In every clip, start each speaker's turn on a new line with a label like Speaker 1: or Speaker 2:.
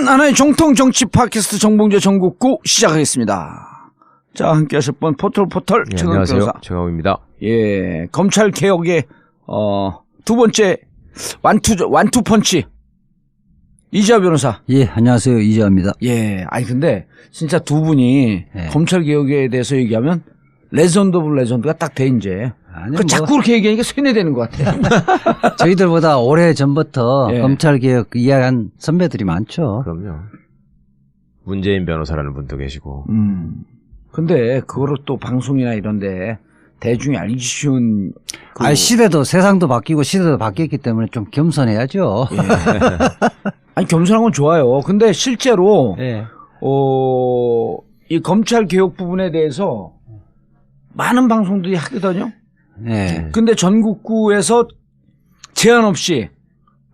Speaker 1: 하나의 정통 정치 팟캐스트 정봉재 전국구 시작하겠습니다. 자, 함께 하실 분 포털
Speaker 2: 예,
Speaker 1: 최강
Speaker 2: 안녕하세요.
Speaker 1: 변호사.
Speaker 2: 최강욱입니다.
Speaker 1: 예, 검찰 개혁의 두 번째 완투 펀치 이재화 변호사.
Speaker 3: 예, 안녕하세요. 이재화입니다.
Speaker 1: 예, 아니 근데 진짜 두 분이
Speaker 3: 예.
Speaker 1: 검찰 개혁에 대해서 얘기하면 레전드 오브 레전드가 딱 돼 이제.
Speaker 3: 아니,
Speaker 1: 자꾸 그렇게 얘기하니까 세뇌되는 것 같아요.
Speaker 3: 저희들보다 오래 전부터
Speaker 1: 예.
Speaker 3: 검찰개혁 이야기한 선배들이 많죠.
Speaker 2: 그럼요. 문재인 변호사라는 분도 계시고.
Speaker 1: 근데 그거를 또 방송이나 이런데 대중이 알기 쉬운
Speaker 3: 시대도 세상도 바뀌고 시대도 바뀌었기 때문에 좀 겸손해야죠.
Speaker 1: 예. 아니 겸손한 건 좋아요. 근데 실제로
Speaker 3: 예.
Speaker 1: 이 검찰 개혁 부분에 대해서 많은 방송들이 하거든요.
Speaker 3: 예.
Speaker 1: 근데 전국구에서 제한 없이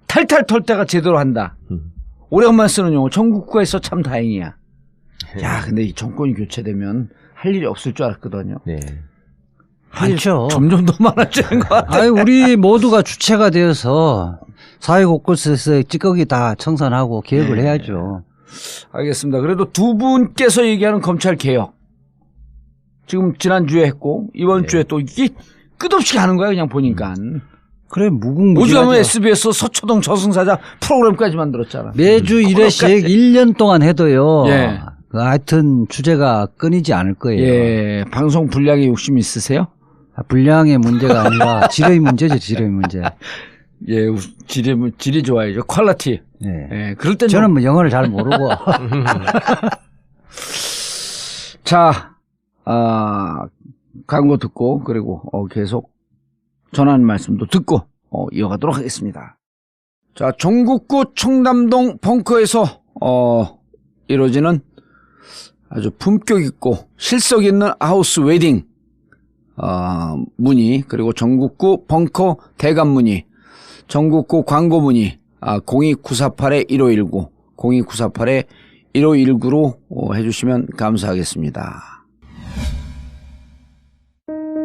Speaker 1: 탈탈 털 때가 제대로 한다. 오래간만에 쓰는 용어. 전국구가 있어 참 다행이야. 야, 근데 이 정권이 교체되면 할 일이 없을 줄 알았거든요.
Speaker 2: 네.
Speaker 1: 할 일이
Speaker 3: 많죠.
Speaker 1: 점점 더 많아지는 것 같아요.
Speaker 3: 우리 모두가 주체가 되어서 사회 곳곳에서 찌꺼기 다 청산하고 개혁을
Speaker 1: 네.
Speaker 3: 해야죠.
Speaker 1: 알겠습니다. 그래도 두 분께서 얘기하는 검찰 개혁. 지금 지난주에 했고 이번
Speaker 2: 네.
Speaker 1: 주에 또 이게 끝없이 가는 거야 그냥 보니까.
Speaker 3: 그래,
Speaker 1: 오죽하면
Speaker 3: 무궁무진하죠.
Speaker 1: SBS 서초동 저승사자 프로그램까지 만들었잖아.
Speaker 3: 매주 1회씩 1년 동안 해도요.
Speaker 1: 예.
Speaker 3: 하여튼 주제가 끊이지 않을 거예요.
Speaker 1: 예, 방송 분량에 욕심 있으세요?
Speaker 3: 분량의 문제가 아니라 질의 문제죠, 질의 문제.
Speaker 1: 예, 질이 좋아야죠. 퀄리티.
Speaker 3: 예.
Speaker 1: 예, 그럴 땐
Speaker 3: 저는 뭐 영어를 잘 모르고.
Speaker 1: 자, 광고 듣고 그리고 계속 전하는 말씀도 듣고 이어가도록 하겠습니다. 자, 전국구 청담동 벙커에서 이루어지는 아주 품격 있고 실속 있는 하우스 웨딩 문의, 그리고 전국구 벙커 대관 문의, 전국구 광고 문의 02948-1519 02948-1519로 해주시면 감사하겠습니다.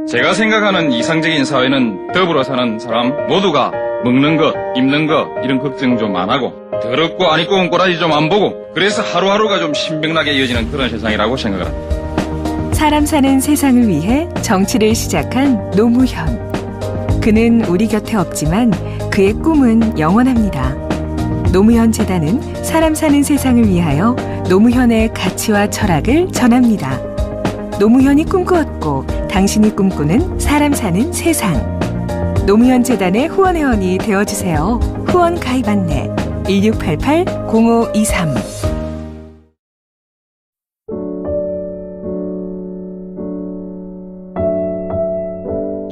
Speaker 4: 제가 생각하는 이상적인 사회는 더불어 사는 사람 모두가 먹는 것, 입는 것 이런 걱정 좀 안 하고 더럽고 안 입고 온 꼬라지 좀 안 보고 그래서 하루하루가 좀 신명나게 이어지는 그런 세상이라고 생각을 합니다.
Speaker 5: 사람 사는 세상을 위해 정치를 시작한 노무현. 그는 우리 곁에 없지만 그의 꿈은 영원합니다. 노무현 재단은 사람 사는 세상을 위하여 노무현의 가치와 철학을 전합니다. 노무현이 꿈꾸었고 당신이 꿈꾸는 사람 사는 세상. 노무현 재단의 후원회원이 되어주세요. 후원 가입 안내 1688-0523.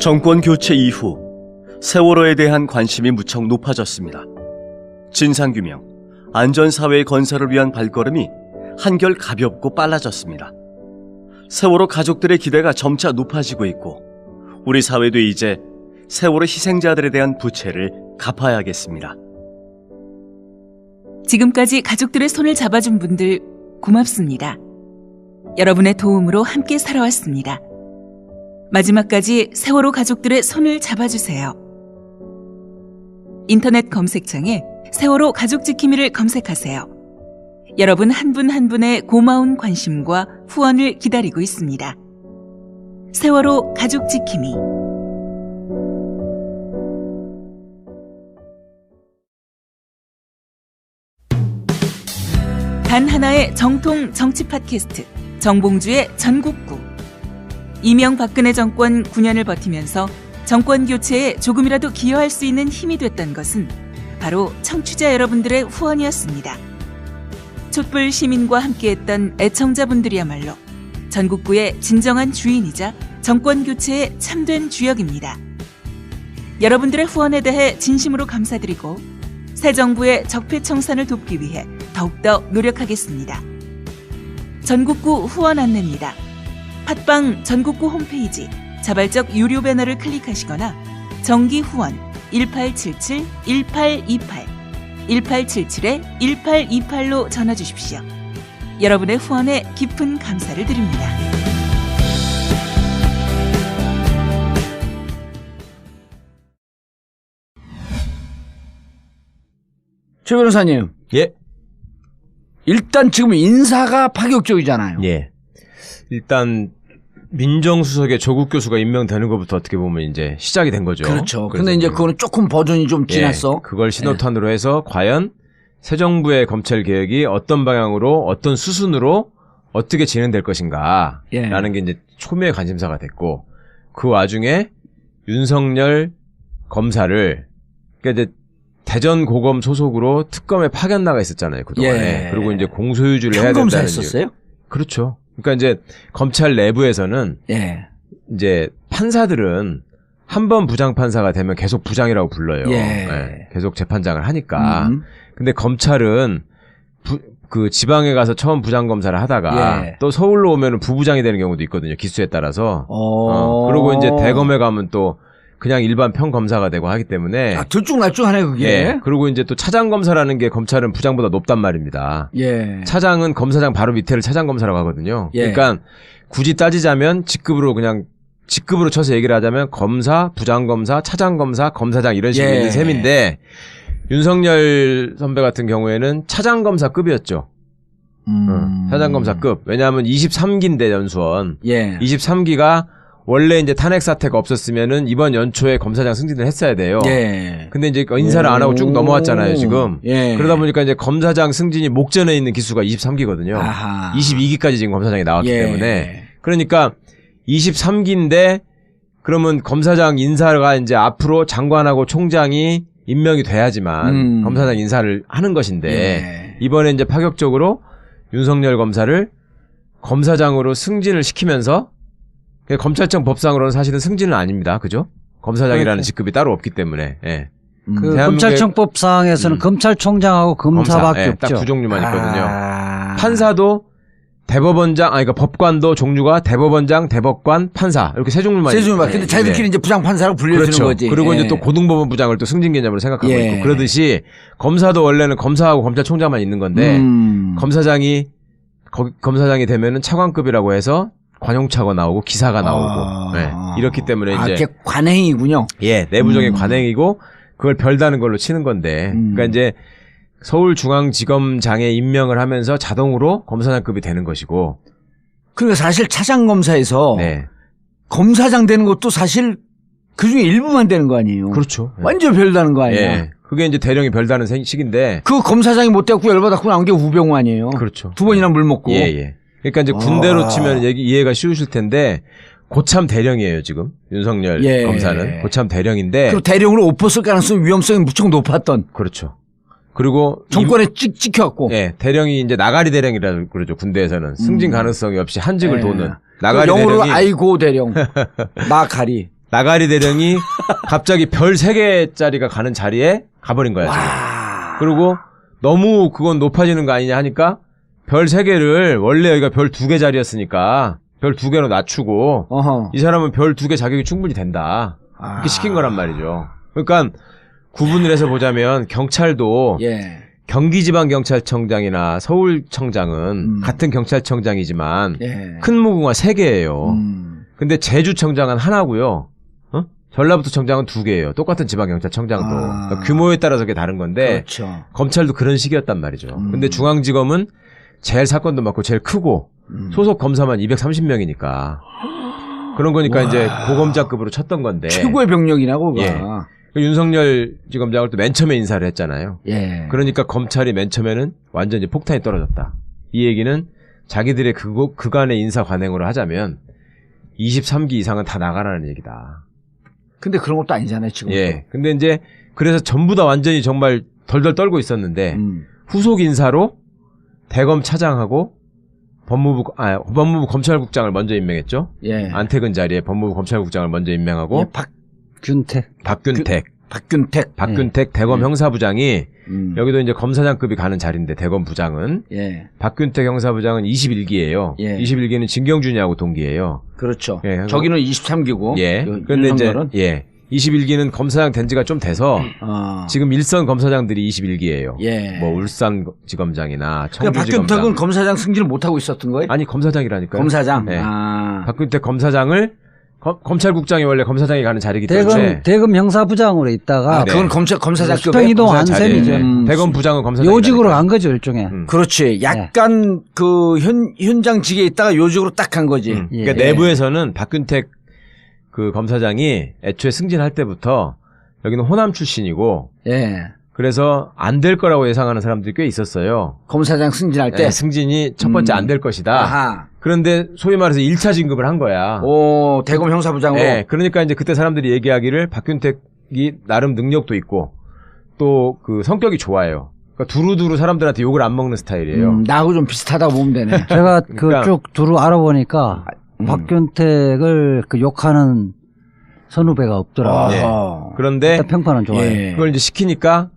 Speaker 6: 정권 교체 이후 세월호에 대한 관심이 무척 높아졌습니다. 진상규명, 안전사회의 건설을 위한 발걸음이 한결 가볍고 빨라졌습니다. 세월호 가족들의 기대가 점차 높아지고 있고 우리 사회도 이제 세월호 희생자들에 대한 부채를 갚아야겠습니다.
Speaker 5: 지금까지 가족들의 손을 잡아준 분들 고맙습니다. 여러분의 도움으로 함께 살아왔습니다. 마지막까지 세월호 가족들의 손을 잡아주세요. 인터넷 검색창에 세월호 가족지킴이를 검색하세요. 여러분 한 분 한 분의 고마운 관심과 후원을 기다리고 있습니다. 세월호 가족지킴이. 단 하나의 정통 정치 팟캐스트 정봉주의 전국구. 이명박근혜 정권 9년을 버티면서 정권 교체에 조금이라도 기여할 수 있는 힘이 됐던 것은 바로 청취자 여러분들의 후원이었습니다. 촛불 시민과 함께했던 애청자분들이야말로 전국구의 진정한 주인이자 정권 교체에 참된 주역입니다. 여러분들의 후원에 대해 진심으로 감사드리고 새 정부의 적폐청산을 돕기 위해 더욱더 노력하겠습니다. 전국구 후원 안내입니다. 팟빵 전국구 홈페이지 자발적 유료 배너를 클릭하시거나 정기 후원 1877-1828 1877-1828로 전화 주십시오. 여러분의 후원에 깊은 감사를 드립니다.
Speaker 1: 최 변호사님.
Speaker 2: 예.
Speaker 1: 일단 지금 인사가 파격적이잖아요.
Speaker 2: 예. 일단 민정수석의 조국 교수가 임명되는 것부터 어떻게 보면 이제 시작이 된 거죠.
Speaker 1: 그렇죠.
Speaker 2: 그래서
Speaker 1: 근데 이제 그거는 조금 버전이 좀
Speaker 2: 예,
Speaker 1: 지났어.
Speaker 2: 그걸 신호탄으로 해서 과연 새 정부의 검찰 개혁이 어떤 방향으로 어떤 수순으로 어떻게 진행될 것인가
Speaker 1: 예.
Speaker 2: 라는 게 이제 초미의 관심사가 됐고 그 와중에 윤석열 검사를 그러니까 이제 대전 고검 소속으로 특검에 파견 나가 있었잖아요 그동안에.
Speaker 1: 예.
Speaker 2: 그리고 이제 공소유지를 해야 된다는
Speaker 1: 평검사 했었어요?
Speaker 2: 그렇죠. 그러니까 이제 검찰 내부에서는
Speaker 1: 예.
Speaker 2: 이제 판사들은 한 번 부장판사가 되면 계속 부장이라고 불러요.
Speaker 1: 예.
Speaker 2: 예, 계속 재판장을 하니까.
Speaker 1: 음.
Speaker 2: 근데 검찰은 그 지방에 가서 처음 부장검사를 하다가
Speaker 1: 예.
Speaker 2: 또 서울로 오면은 부부장이 되는 경우도 있거든요. 기수에 따라서. 그리고 이제 대검에 가면 또 그냥 일반 평검사가 되고 하기 때문에.
Speaker 1: 들쭉날쭉하네 그게.
Speaker 2: 예. 그리고 이제 또 차장검사라는 게 검찰은 부장보다 높단 말입니다.
Speaker 1: 예.
Speaker 2: 차장은 검사장 바로 밑에를 차장검사라고 하거든요.
Speaker 1: 예.
Speaker 2: 그러니까 굳이 따지자면 직급으로 쳐서 얘기를 하자면 검사, 부장검사, 차장검사, 검사장 이런 식으로
Speaker 1: 예.
Speaker 2: 있는 셈인데 윤석열 선배 같은 경우에는 차장검사급이었죠. 차장검사급. 왜냐하면 23기인데 연수원.
Speaker 1: 예.
Speaker 2: 23기가 원래 이제 탄핵 사태가 없었으면은 이번 연초에 검사장 승진을 했어야 돼요.
Speaker 1: 예.
Speaker 2: 근데 이제 인사를 안 하고 쭉 넘어왔잖아요, 지금.
Speaker 1: 예.
Speaker 2: 그러다 보니까 이제 검사장 승진이 목전에 있는 기수가 23기거든요.
Speaker 1: 아하.
Speaker 2: 22기까지 지금 검사장이 나왔기
Speaker 1: 예.
Speaker 2: 때문에. 그러니까 23기인데 그러면 검사장 인사가 이제 앞으로 장관하고 총장이 임명이 돼야지만 검사장 인사를 하는 것인데
Speaker 1: 예.
Speaker 2: 이번에 이제 파격적으로 윤석열 검사를 검사장으로 승진을 시키면서 검찰청 법상으로는 사실은 승진은 아닙니다. 그죠? 검사장이라는
Speaker 3: 그렇죠.
Speaker 2: 직급이 따로 없기 때문에. 예.
Speaker 3: 그
Speaker 2: 대한민국의-
Speaker 3: 검찰청법상에서는 검찰총장하고 검사밖에
Speaker 2: 예,
Speaker 3: 없죠.
Speaker 2: 딱 두 종류만 있거든요.
Speaker 1: 아.
Speaker 2: 판사도 대법원장, 그러니까 법관도 종류가 대법원장, 대법관, 판사 이렇게 세 종류만
Speaker 1: 세 종류만.
Speaker 2: 있-
Speaker 1: 근데
Speaker 2: 예,
Speaker 1: 자기들끼리
Speaker 2: 예.
Speaker 1: 이제 부장판사라고 불려주는
Speaker 2: 그렇죠.
Speaker 1: 거지.
Speaker 2: 그리고
Speaker 1: 예.
Speaker 2: 이제 또 고등법원 부장을 또 승진 개념으로 생각하고
Speaker 1: 예.
Speaker 2: 있고 그러듯이 검사도 원래는 검사하고 검찰총장만 있는 건데 검사장이 되면은 차관급이라고 해서 관용차가 나오고 기사가 나오고 예. 이렇기 때문에 이제
Speaker 1: 이게 관행이군요.
Speaker 2: 예 내부적인 관행이고 그걸 별다는 걸로 치는 건데 그러니까 이제 서울중앙지검장에 임명을 하면서 자동으로 검사장급이 되는 것이고
Speaker 1: 그러니까 사실 차장검사에서
Speaker 2: 네
Speaker 1: 검사장 되는 것도 사실 그중에 일부만 되는 거 아니에요.
Speaker 2: 그렇죠. 예.
Speaker 1: 완전 별다는 거 아니야.
Speaker 2: 예. 그게 이제 대령이 별다는 시기인데
Speaker 1: 그 검사장이 못 돼갖고 열받았고 나온 게 우병우 아니에요.
Speaker 2: 그렇죠.
Speaker 1: 두 번이나 물 먹고.
Speaker 2: 예, 예. 그러니까 이제 군대로 치면 이해가 쉬우실 텐데 고참 대령이에요, 지금. 윤석열
Speaker 1: 예.
Speaker 2: 검사는 고참 대령인데
Speaker 1: 그 대령으로 옷 벗을 가능성 위험성이 무척 높았던
Speaker 2: 그렇죠. 그리고
Speaker 1: 정권에 찍혀갖고.
Speaker 2: 예, 대령이 이제 나가리 대령이라고 그러죠. 군대에서는 승진 가능성이 없이 한직을
Speaker 1: 예.
Speaker 2: 도는
Speaker 1: 그
Speaker 2: 나가리
Speaker 1: 영어로
Speaker 2: 대령이
Speaker 1: 아이고 대령. 나가리.
Speaker 2: 나가리 대령이 갑자기 별 3개짜리가 가는 자리에 가버린 거야, 지금.
Speaker 1: 와.
Speaker 2: 그리고 너무 그건 높아지는 거 아니냐 하니까 별 3개를 원래 여기가 별 2개 자리였으니까 별 2개로 낮추고
Speaker 1: 어허.
Speaker 2: 이 사람은 별 2개 자격이 충분히 된다. 이렇게 시킨 거란 말이죠. 그러니까 구분을 해서 보자면 경찰도
Speaker 1: 예.
Speaker 2: 경기지방경찰청장이나 서울청장은 같은 경찰청장이지만
Speaker 1: 예.
Speaker 2: 큰 무궁화 3개예요. 근데 제주청장은 하나고요. 전라북도청장은 2개예요. 똑같은 지방경찰청장도. 그러니까 규모에 따라서 그게 다른 건데
Speaker 1: 그렇죠.
Speaker 2: 검찰도 그런 식이었단 말이죠. 근데 중앙지검은 제일 사건도 많고 제일 크고 소속 검사만 230명이니까 그런 거니까 이제 고검장급으로 쳤던 건데
Speaker 1: 최고의 병력이나 그거.
Speaker 2: 예. 그 윤석열 지검장을 또 맨 처음에 인사를 했잖아요.
Speaker 1: 예.
Speaker 2: 그러니까 검찰이 맨 처음에는 완전히 폭탄이 떨어졌다. 이 얘기는 자기들의 그간의 인사 관행으로 하자면 23기 이상은 다 나가라는 얘기다.
Speaker 1: 근데 그런 것도 아니잖아요, 지금.
Speaker 2: 예. 근데 이제 그래서 전부 다 완전히 정말 덜덜 떨고 있었는데 후속 인사로 대검 차장하고 법무부 검찰국장을 먼저 임명했죠.
Speaker 1: 예.
Speaker 2: 안택은 자리에 법무부 검찰국장을 먼저 임명하고
Speaker 1: 예, 박균택.
Speaker 2: 박균택 대검 형사부장이 여기도 이제 검사장급이 가는 자리인데 대검 부장은
Speaker 1: 예.
Speaker 2: 박균택 형사부장은 21기예요.
Speaker 1: 예.
Speaker 2: 21기는 진경준이하고 동기예요.
Speaker 1: 그렇죠.
Speaker 2: 예,
Speaker 1: 저기는 23기고.
Speaker 2: 예. 그런데 이제 21기는 검사장 된 지가 좀 돼서 지금 일선 검사장들이 21기예요.
Speaker 1: 예.
Speaker 2: 뭐 울산지검장이나
Speaker 1: 그러니까
Speaker 2: 청주지검장.
Speaker 1: 박균택은 검사장 승진을 못 하고 있었던 거예요?
Speaker 2: 아니 검사장이라니까요.
Speaker 1: 검사장.
Speaker 2: 네.
Speaker 1: 아.
Speaker 2: 박균택 검사장을 검찰국장이 원래 검사장이 가는 자리이기 때문에
Speaker 3: 대검 형사부장으로 있다가
Speaker 1: 아, 그건 검사장급에
Speaker 3: 수평 이동한
Speaker 2: 검사 자리에.
Speaker 3: 셈이죠.
Speaker 2: 대검 부장은 검사장
Speaker 3: 요직으로 간 거죠 일종의.
Speaker 1: 그렇지. 약간 그 현장직에 있다가 요직으로 딱 간 거지.
Speaker 3: 예.
Speaker 2: 그러니까 내부에서는 박균택 그 검사장이 애초에 승진할 때부터 여기는 호남 출신이고
Speaker 1: 예.
Speaker 2: 그래서 안 될 거라고 예상하는 사람들이 꽤 있었어요.
Speaker 1: 검사장 승진할 때.
Speaker 2: 네, 승진이 첫 번째 안 될 것이다.
Speaker 1: 아하.
Speaker 2: 그런데 소위 말해서 1차 진급을 한 거야.
Speaker 1: 오, 대검 형사부장으로.
Speaker 2: 네, 그러니까 이제 그때 사람들이 얘기하기를 박균택이 나름 능력도 있고 또 그 성격이 좋아요. 그러니까 두루두루 사람들한테 욕을 안 먹는 스타일이에요.
Speaker 1: 나하고 좀 비슷하다고 보면 되네.
Speaker 3: 제가
Speaker 2: 그러니까-
Speaker 3: 그 쭉 두루 알아보니까 박균택을 그 욕하는 선후배가 없더라고요.
Speaker 2: 네.
Speaker 1: 어허.
Speaker 2: 그런데
Speaker 3: 일단 평판은 좋아요.
Speaker 1: 예.
Speaker 2: 그걸 이제 시키니까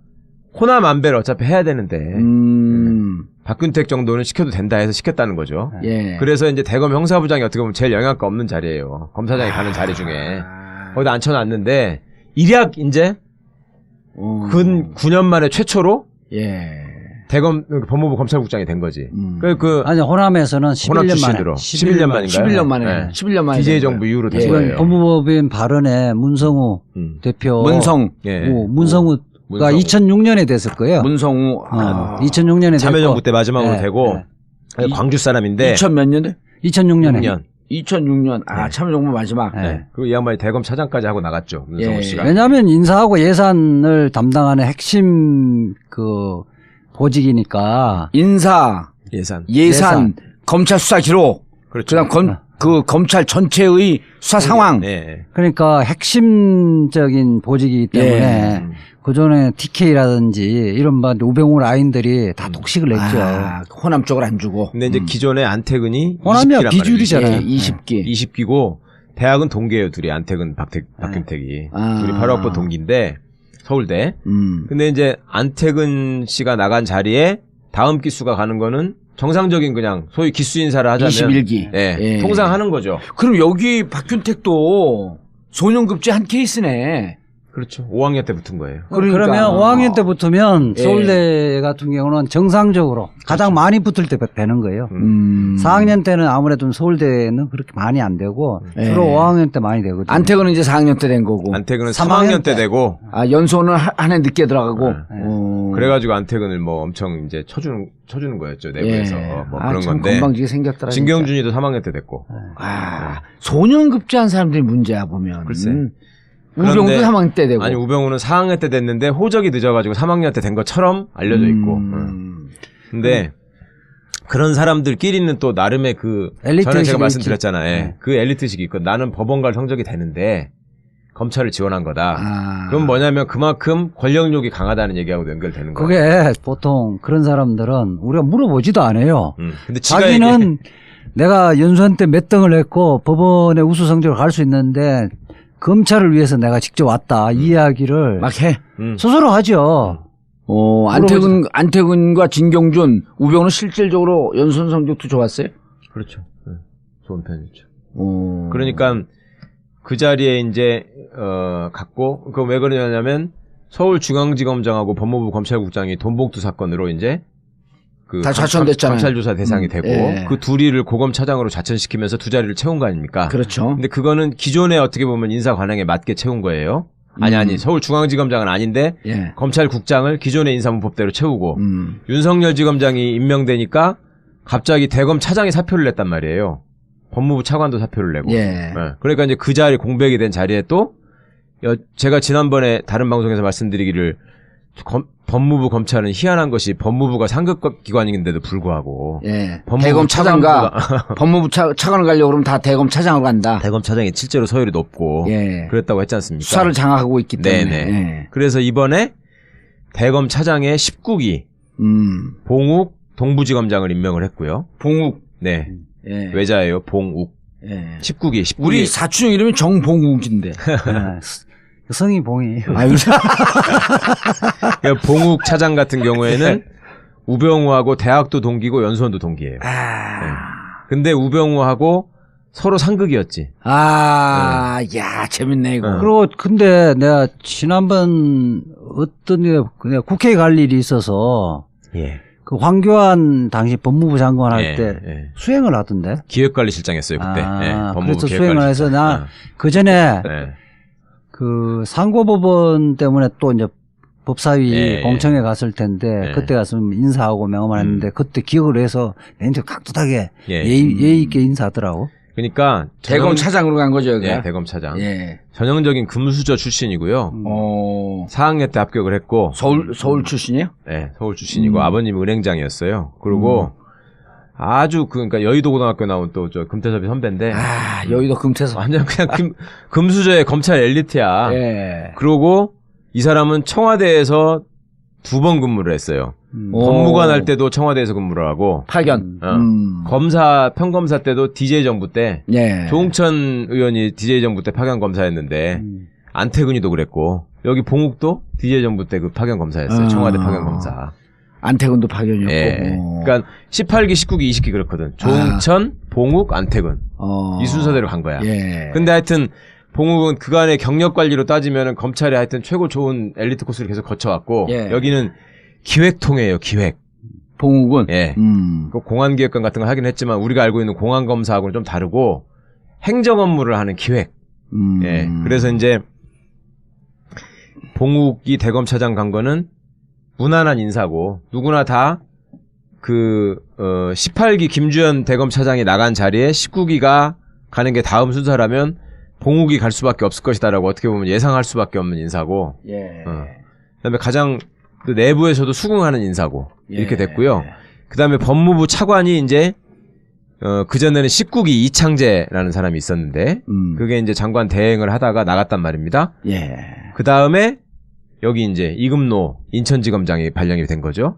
Speaker 2: 호남 안배를 어차피 해야 되는데 박균택 정도는 시켜도 된다 해서 시켰다는 거죠.
Speaker 1: 예.
Speaker 2: 그래서 이제 대검 형사부장이 어떻게 보면 제일 영향가 없는 자리예요. 검사장이 가는 자리 중에 거기다 앉혀놨는데 일약 이제 근 9년 만에 최초로
Speaker 1: 예.
Speaker 2: 대검 법무부 검찰국장이 된 거지. 그
Speaker 3: 아니 호남에서는 11년 만에.
Speaker 2: 출신으로 11년 만인가요?
Speaker 1: 11년 만에.
Speaker 2: 네.
Speaker 1: 11년 만에.
Speaker 2: DJ
Speaker 1: 된
Speaker 2: 정부
Speaker 1: 거예요.
Speaker 2: 이후로 된
Speaker 1: 예.
Speaker 2: 거예요.
Speaker 3: 지금 법무법인 발언에 문성우 대표.
Speaker 1: 문성.
Speaker 2: 예.
Speaker 3: 문성우가
Speaker 2: 문성우.
Speaker 3: 2006년에 됐을 거예요.
Speaker 1: 문성우.
Speaker 3: 2006년에
Speaker 2: 참여정부 때 마지막으로
Speaker 3: 네,
Speaker 2: 되고
Speaker 3: 네.
Speaker 2: 광주 사람인데
Speaker 1: 2000 몇 년에?
Speaker 3: 2006년에.
Speaker 2: 6년.
Speaker 1: 2006년. 아, 참여정부 마지막.
Speaker 3: 네.
Speaker 2: 그리고 이 양반이 대검 차장까지 하고 나갔죠. 문성우
Speaker 1: 예.
Speaker 2: 씨가.
Speaker 3: 왜냐하면 인사하고 예산을 담당하는 핵심 그 보직이니까.
Speaker 1: 인사, 예산, 검찰 수사 기록.
Speaker 2: 그렇죠.
Speaker 1: 그다음 그 검찰 전체의 수사 상황.
Speaker 2: 예.
Speaker 3: 그러니까 핵심적인 보직이기 때문에
Speaker 1: 예.
Speaker 3: 그전에 TK라든지 이런 바 우병우 라인들이 다 독식을 냈죠.
Speaker 1: 아, 호남 쪽을 안 주고.
Speaker 2: 근데 이제 기존에 안태근이
Speaker 3: 호남이야
Speaker 2: 20기란
Speaker 3: 비주류잖아요.
Speaker 1: 예, 20기.
Speaker 2: 20기고 대학은 동기예요. 둘이 안태근, 박균택이.
Speaker 1: 아.
Speaker 2: 둘이 바로 학번 동기인데 서울대. 근데 이제 안태근 씨가 나간 자리에 다음 기수가 가는 거는 정상적인 그냥 소위 기수 인사를 하자면
Speaker 1: 21기.
Speaker 2: 예,
Speaker 1: 예.
Speaker 2: 통상 하는 거죠.
Speaker 1: 그럼 여기 박균택도 소년급제 한 케이스네.
Speaker 2: 그렇죠. 5학년 때 붙은 거예요.
Speaker 1: 그러니까.
Speaker 3: 그러면 5학년 때 붙으면
Speaker 1: 예.
Speaker 3: 서울대 같은 경우는 정상적으로 가장 많이 붙을 때 되는 거예요. 4학년 때는 아무래도 서울대는 그렇게 많이 안 되고
Speaker 1: 예.
Speaker 3: 주로 5학년 때 많이 되거든요.
Speaker 1: 안태근은 이제 4학년 때 된 거고.
Speaker 2: 안태근은
Speaker 3: 3학년
Speaker 2: 3학년 때 되고
Speaker 1: 아, 연소는 한 해 늦게 들어가고.
Speaker 2: 그래가지고 안태근을 뭐 엄청 이제 쳐주는 거였죠. 내부에서 뭐 그런
Speaker 1: 참
Speaker 2: 건데.
Speaker 1: 건방지게 생겼더라.
Speaker 2: 진경준이도 3학년 때 됐고.
Speaker 1: 아, 소년급제한 사람들이 문제야 보면.
Speaker 2: 글쎄.
Speaker 1: 우병우도
Speaker 2: 그런데-
Speaker 1: 3학년 때 되고.
Speaker 2: 아니 우병우는 4학년 때 됐는데 호적이 늦어가지고 3학년 때 된 것처럼 알려져 있고. 근데 그런 사람들끼리는 또 나름의 그
Speaker 3: 엘리트
Speaker 2: 전에 제가
Speaker 3: 의식이
Speaker 2: 말씀드렸잖아요.
Speaker 3: 있지.
Speaker 2: 그 엘리트식이 있고 나는 법원 갈 성적이 되는데 검찰을 지원한 거다.
Speaker 1: 아.
Speaker 2: 그럼 뭐냐면 그만큼 권력욕이 강하다는 얘기하고 연결되는 거예요.
Speaker 3: 그게 보통 그런 사람들은 우리가 물어보지도 않아요.
Speaker 2: 근데 지가
Speaker 3: 자기는 내가 연수원 때 몇 등을 했고 법원에 우수 성적을 갈 수 있는데 검찰을 위해서 내가 직접 왔다 이 이야기를
Speaker 1: 막 해.
Speaker 3: 스스로 하죠.
Speaker 1: 안태근과 진경준, 우병우는 실질적으로 연수원 성적도 좋았어요?
Speaker 2: 그렇죠. 좋은 편이죠.
Speaker 1: 오.
Speaker 2: 그러니까 그 자리에 이제 갔고 그 왜 그러냐면 서울중앙지검장하고 법무부 검찰국장이 돈봉투 사건으로 이제 그
Speaker 1: 다 좌천됐잖아요.
Speaker 2: 검찰 조사 대상이 되고
Speaker 1: 예.
Speaker 2: 그 둘이를 고검차장으로 좌천시키면서 두 자리를 채운 거 아닙니까?
Speaker 1: 그렇죠.
Speaker 2: 근데 그거는 기존에 어떻게 보면 인사 관행에 맞게 채운 거예요. 아니 서울중앙지검장은 아닌데
Speaker 1: 예.
Speaker 2: 검찰국장을 기존의 인사문법대로 채우고
Speaker 1: 음.
Speaker 2: 윤석열 지검장이 임명되니까 갑자기 대검 차장이 사표를 냈단 말이에요. 법무부 차관도 사표를 내고.
Speaker 1: 예.
Speaker 2: 네. 그러니까 이제 그 자리 공백이 된 자리에 또 제가 지난번에 다른 방송에서 말씀드리기를 법무부 검찰은 희한한 것이 법무부가 상급 기관인데도 불구하고
Speaker 1: 예.
Speaker 2: 법무부
Speaker 1: 대검 차장과
Speaker 2: 차관보다
Speaker 1: 법무부 차관을 가려고 그러면 다 대검 차장으로 간다.
Speaker 2: 대검 차장이 실제로 서열이 높고
Speaker 1: 예.
Speaker 2: 그랬다고 했지 않습니까?
Speaker 1: 수사를 장악하고 있기 때문에.
Speaker 2: 네네.
Speaker 1: 예.
Speaker 2: 그래서 이번에 대검 차장의 19기 봉욱 동부지검장을 임명을 했고요.
Speaker 1: 봉욱.
Speaker 2: 네.
Speaker 1: 예.
Speaker 2: 외자예요. 봉욱.
Speaker 1: 예.
Speaker 2: 19기.
Speaker 1: 우리 사촌 이름이 정봉욱인데.
Speaker 3: 성이 봉이에요.
Speaker 1: 아유.
Speaker 2: 그러니까 봉욱 차장 같은 경우에는 우병우하고 대학도 동기고 연수원도 동기예요. 근데 우병우하고 서로 상극이었지.
Speaker 1: 야, 재밌네, 이거.
Speaker 3: 그리고 근데 내가 지난번 어떤 내가 국회에 갈 일이 있어서
Speaker 2: 예.
Speaker 3: 그 황교안 당시 법무부 장관 할
Speaker 2: 예,
Speaker 3: 때
Speaker 2: 예.
Speaker 3: 수행을 하던데.
Speaker 2: 기획관리실장했어요 그때. 예, 법무부
Speaker 3: 그래서 수행을 해서
Speaker 2: 기획관리실장.
Speaker 3: 나 그 전에
Speaker 2: 예.
Speaker 3: 그 상고법원 때문에 또 이제 법사위
Speaker 2: 예,
Speaker 3: 공청회 갔을 텐데
Speaker 2: 예.
Speaker 3: 그때 가서 인사하고 명함을 했는데 그때 기억을 해서 굉장히 깍듯하게
Speaker 2: 예.
Speaker 3: 예의 있게 인사하더라고.
Speaker 2: 그러니까
Speaker 1: 대검 차장으로 간 거죠, 여기가?
Speaker 2: 예, 대검 차장.
Speaker 1: 예.
Speaker 2: 전형적인 금수저 출신이고요. 4학년 때 합격을 했고
Speaker 1: 서울 출신이에요?
Speaker 2: 네, 서울 출신이고 아버님이 은행장이었어요. 그리고 아주 그러니까 여의도 고등학교 나온 또 저 금태섭이 선배인데
Speaker 1: 아, 여의도 금태섭.
Speaker 2: 완전 그냥 금수저의 검찰 엘리트야.
Speaker 1: 예.
Speaker 2: 그러고 이 사람은 청와대에서 2번 근무를 했어요. 법무관 할 때도 청와대에서 근무를 하고
Speaker 1: 파견.
Speaker 2: 검사 평검사 때도 DJ 정부 때
Speaker 1: 예.
Speaker 2: 조홍천 의원이 DJ 정부 때 파견 검사였는데 안태근이도 그랬고 여기 봉욱도 DJ 정부 때 그 파견 검사였어요. 청와대 파견 검사.
Speaker 1: 안태근도 파견이었고.
Speaker 2: 예. 그러니까 18기, 19기, 20기 그렇거든. 조홍천, 봉욱, 안태근. 이 순서대로 간 거야.
Speaker 1: 예.
Speaker 2: 근데 하여튼 봉욱은 그간의 경력 관리로 따지면은 검찰에 하여튼 최고 좋은 엘리트 코스를 계속 거쳐왔고
Speaker 1: 예.
Speaker 2: 여기는 기획통이에요. 기획.
Speaker 1: 봉욱은.
Speaker 2: 예. 그 공안기획관 같은 걸 하긴 했지만 우리가 알고 있는 공안검사하고는 좀 다르고 행정 업무를 하는 기획. 예. 그래서 이제 봉욱이 대검차장 간 거는 무난한 인사고 누구나 다 그 18기 김주현 대검차장이 나간 자리에 19기가 가는 게 다음 순서라면 봉욱이 갈 수밖에 없을 것이다라고 어떻게 보면 예상할 수밖에 없는 인사고.
Speaker 1: 예.
Speaker 2: 그다음에 가장 그 내부에서도 수긍하는 인사고 이렇게
Speaker 1: 예.
Speaker 2: 됐고요. 그다음에 법무부 차관이 이제 그전에는 19기 이창재라는 사람이 있었는데 그게 이제 장관 대행을 하다가 나갔단 말입니다.
Speaker 1: 예.
Speaker 2: 그다음에 여기 이제 이금노 인천지검장이 발령이 된 거죠.